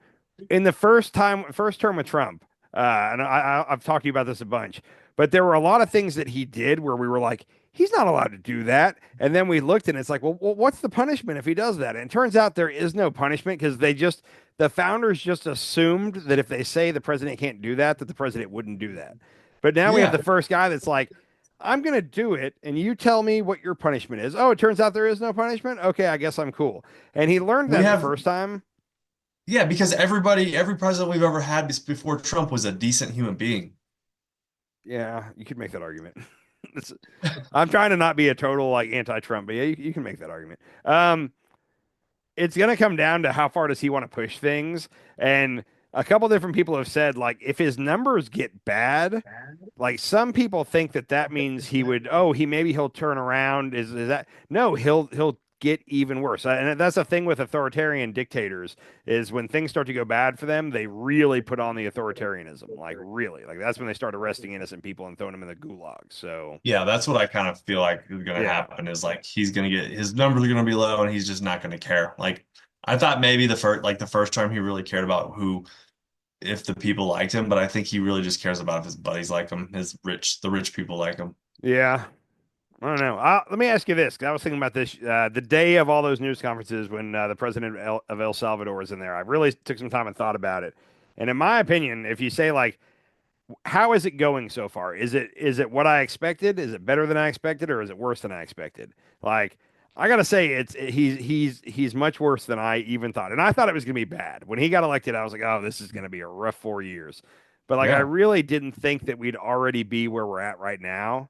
in the first term with Trump, and I've talked to you about this a bunch, but there were a lot of things that he did where we were like, he's not allowed to do that. And then we looked and it's like, well, what's the punishment if he does that? And it turns out there is no punishment because the founders just assumed that if they say the president can't do that, that the president wouldn't do that. But now we have Yeah. the first guy that's like, I'm going to do it, and you tell me what your punishment is. Oh, it turns out there is no punishment? Okay, I guess I'm cool. And he learned that the first time. Yeah, because every president we've ever had before Trump was a decent human being. Yeah, you could make that argument. I'm trying to not be a total like anti-Trump, but yeah, you can make that argument. It's going to come down to how far does he want to push things, and a couple different people have said like if his numbers get bad, like some people think that means he would maybe he'll turn around. Is that no? He'll get even worse, and that's the thing with authoritarian dictators is when things start to go bad for them, they really put on the authoritarianism, like really, like that's when they start arresting innocent people and throwing them in the gulag. So Yeah, that's what I kind of feel like is going to happen is like he's going to get his numbers are going to be low and he's just not going to care. Like I thought maybe the first time he really cared about if the people liked him, but I think he really just cares about if his buddies like him, the rich people like him. yeah. I don't know. Let me ask you this, 'cause I was thinking about this the day of all those news conferences when the president of El Salvador was in there. I really took some time and thought about it. And in my opinion, if you say like, how is it going so far? Is it what I expected? Is it better than I expected, or is it worse than I expected? Like, I gotta say, he's much worse than I even thought. And I thought it was gonna be bad when he got elected. I was like, oh, this is gonna be a rough 4 years. But like, I Yeah. really didn't think that we'd already be where we're at right now.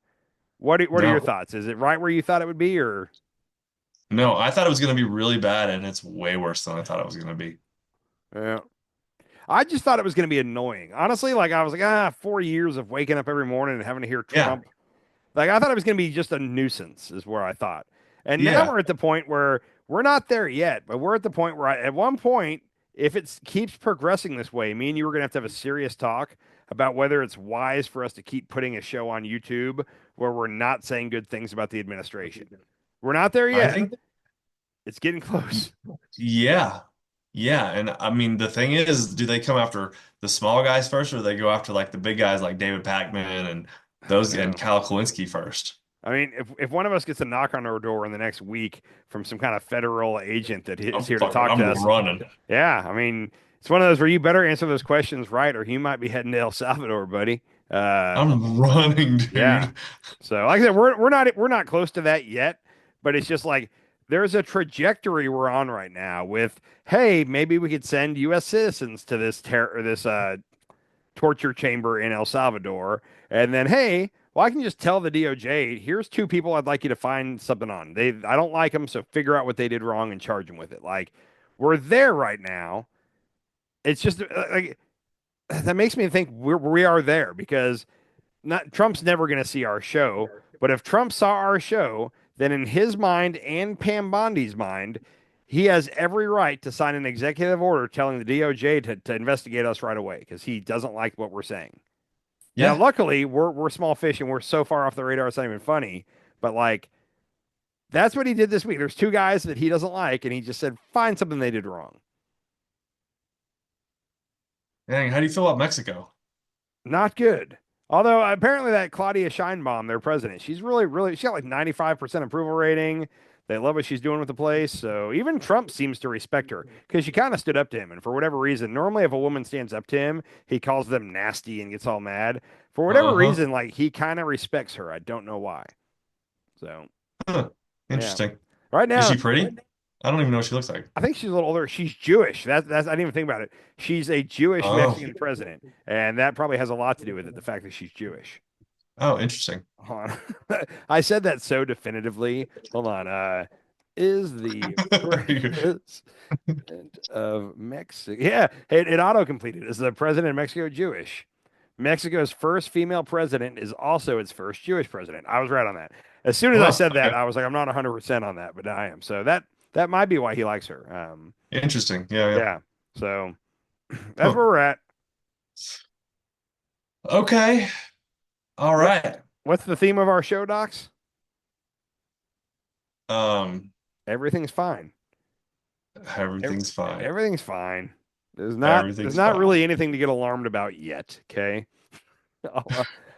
What are your No, thoughts? Is it right where you thought it would be, or no, I thought it was going to be really bad and it's way worse than I thought it was going to be. yeah? I just thought it was going to be annoying. Honestly, like I was like, 4 years of waking up every morning and having to hear Yeah. Trump. Like I thought it was going to be just a nuisance, is where I thought. And now Yeah. we're at the point where we're not there yet, but we're at the point where at one point, if it keeps progressing this way, me and you are going to have a serious talk about whether it's wise for us to keep putting a show on YouTube where we're not saying good things about the administration. We're not there I yet. think It's getting close. yeah. Yeah, and I mean the thing is, do they come after the small guys first or do they go after like the big guys like David Pacman and those and Cal Kowinski first? I mean, if one of us gets a knock on our door in the next week from some kind of federal agent that is here to fuck it, talk I'm to us, running. yeah, I mean, it's one of those where you better answer those questions right, or you might be heading to El Salvador, buddy. I'm running, dude. Yeah. So, like I said, we're not close to that yet, but it's just like there's a trajectory we're on right now with, hey, maybe we could send U.S. citizens to this torture chamber in El Salvador, and then hey, well, I can just tell the DOJ, here's two people I'd like you to find something on. I don't like them, so figure out what they did wrong and charge them with it. Like we're there right now. It's just like that makes me think we are there because not Trump's never going to see our show, but if Trump saw our show, then in his mind and Pam Bondi's mind, he has every right to sign an executive order telling the DOJ to investigate us right away because he doesn't like what we're saying. Yeah. Now, luckily, we're small fish and we're so far off the radar, it's not even funny. But like, that's what he did this week. There's two guys that he doesn't like, and he just said, find something they did wrong. Dang, how do you feel about Mexico? Not good. Although apparently that Claudia Sheinbaum, their president, she's really, really, she got like 95% approval rating. They love what she's doing with the place. So even Trump seems to respect her because she kind of stood up to him. And for whatever reason, normally if a woman stands up to him, he calls them nasty and gets all mad. For whatever reason, like he kind of respects her. I don't know why. So Interesting. Yeah. Right now, is she pretty? I don't even know what she looks like. I think she's a little older. She's Jewish. That's I didn't even think about it. She's a Jewish Mexican president, and that probably has a lot to do with it. The fact that she's Jewish. Oh, interesting. Hold on. I said that so definitively. Hold on. Is the president of Mexico? Yeah, it auto completed. Is the president of Mexico Jewish? Mexico's first female president is also its first Jewish president. I was right on that. As soon as I said that, I was like, I'm not 100% on that, but I am. So that might be why he likes her. Interesting. Yeah. So that's where we're at. Okay. All right. What's the theme of our show, Docs? Everything's fine. Everything's fine. Everything's fine. There's not really anything to get alarmed about yet. Okay.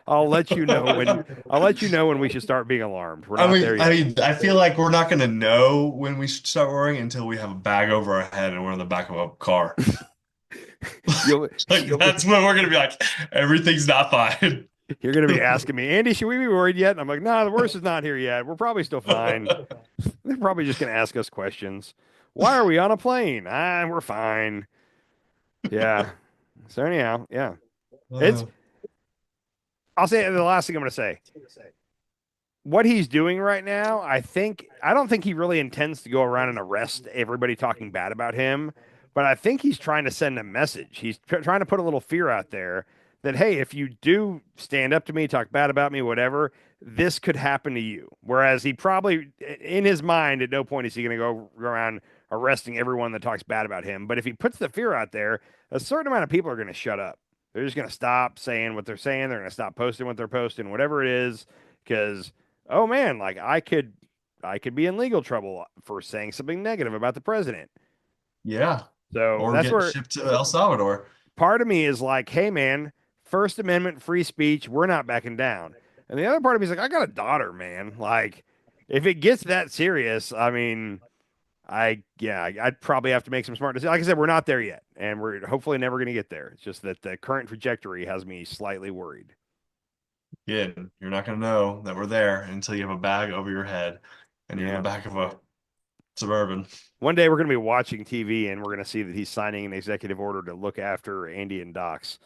I'll let you know when we should start being alarmed. We're not there yet. I feel like we're not going to know when we should start worrying until we have a bag over our head and we're in the back of a car. That's when we're going to be like, everything's not fine. You're going to be asking me, Andy, should we be worried yet? And I'm like, nah, the worst is not here yet. We're probably still fine. They're probably just going to ask us questions. Why are we on a plane? We're fine. Yeah. So anyhow, yeah. I'll say the last thing I'm going to say. What he's doing right now, I don't think he really intends to go around and arrest everybody talking bad about him, but I think he's trying to send a message. He's trying to put a little fear out there that, hey, if you do stand up to me, talk bad about me, whatever, this could happen to you. Whereas he probably, in his mind, at no point is he going to go around arresting everyone that talks bad about him. But if he puts the fear out there, a certain amount of people are going to shut up. They're just going to stop saying what they're saying. They're going to stop posting what they're posting, whatever it is, because, oh man, like I could be in legal trouble for saying something negative about the president. Yeah. So or that's where shipped to El Salvador. Part of me is like, hey man, First Amendment, free speech, we're not backing down. And the other part of me is like, I got a daughter, man. Like, if it gets that serious, I mean, I'd probably have to make some smart decisions. Like I said, we're not there yet, and we're hopefully never going to get there. It's just that the current trajectory has me slightly worried. Yeah, you're not going to know that we're there until you have a bag over your head and you're in the back of a Suburban. One day we're going to be watching TV and we're going to see that he's signing an executive order to look after Andy and Docs.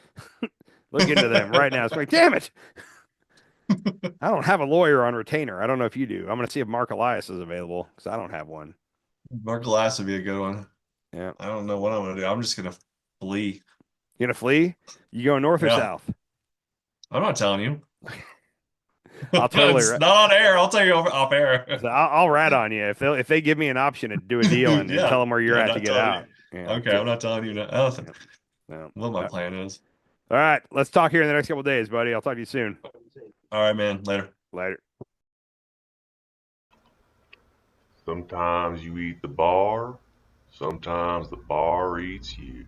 Look into them right now. It's like, damn it. I don't have a lawyer on retainer. I don't know if you do. I'm going to see if Mark Elias is available because I don't have one. Mark Elias would be a good one. Yeah. I don't know what I'm going to do. I'm just going to flee. You going to flee? You going north or south? I'm not telling you. I'll totally it's not on air. I'll tell you off air. So I'll rat on you if they give me an option to do a deal and tell them where you're at to get out. Yeah, okay, I'm not telling you nothing. No. What my plan is. All right, let's talk here in the next couple of days, buddy. I'll talk to you soon. All right, man. Later. Sometimes you eat the bar, sometimes the bar eats you.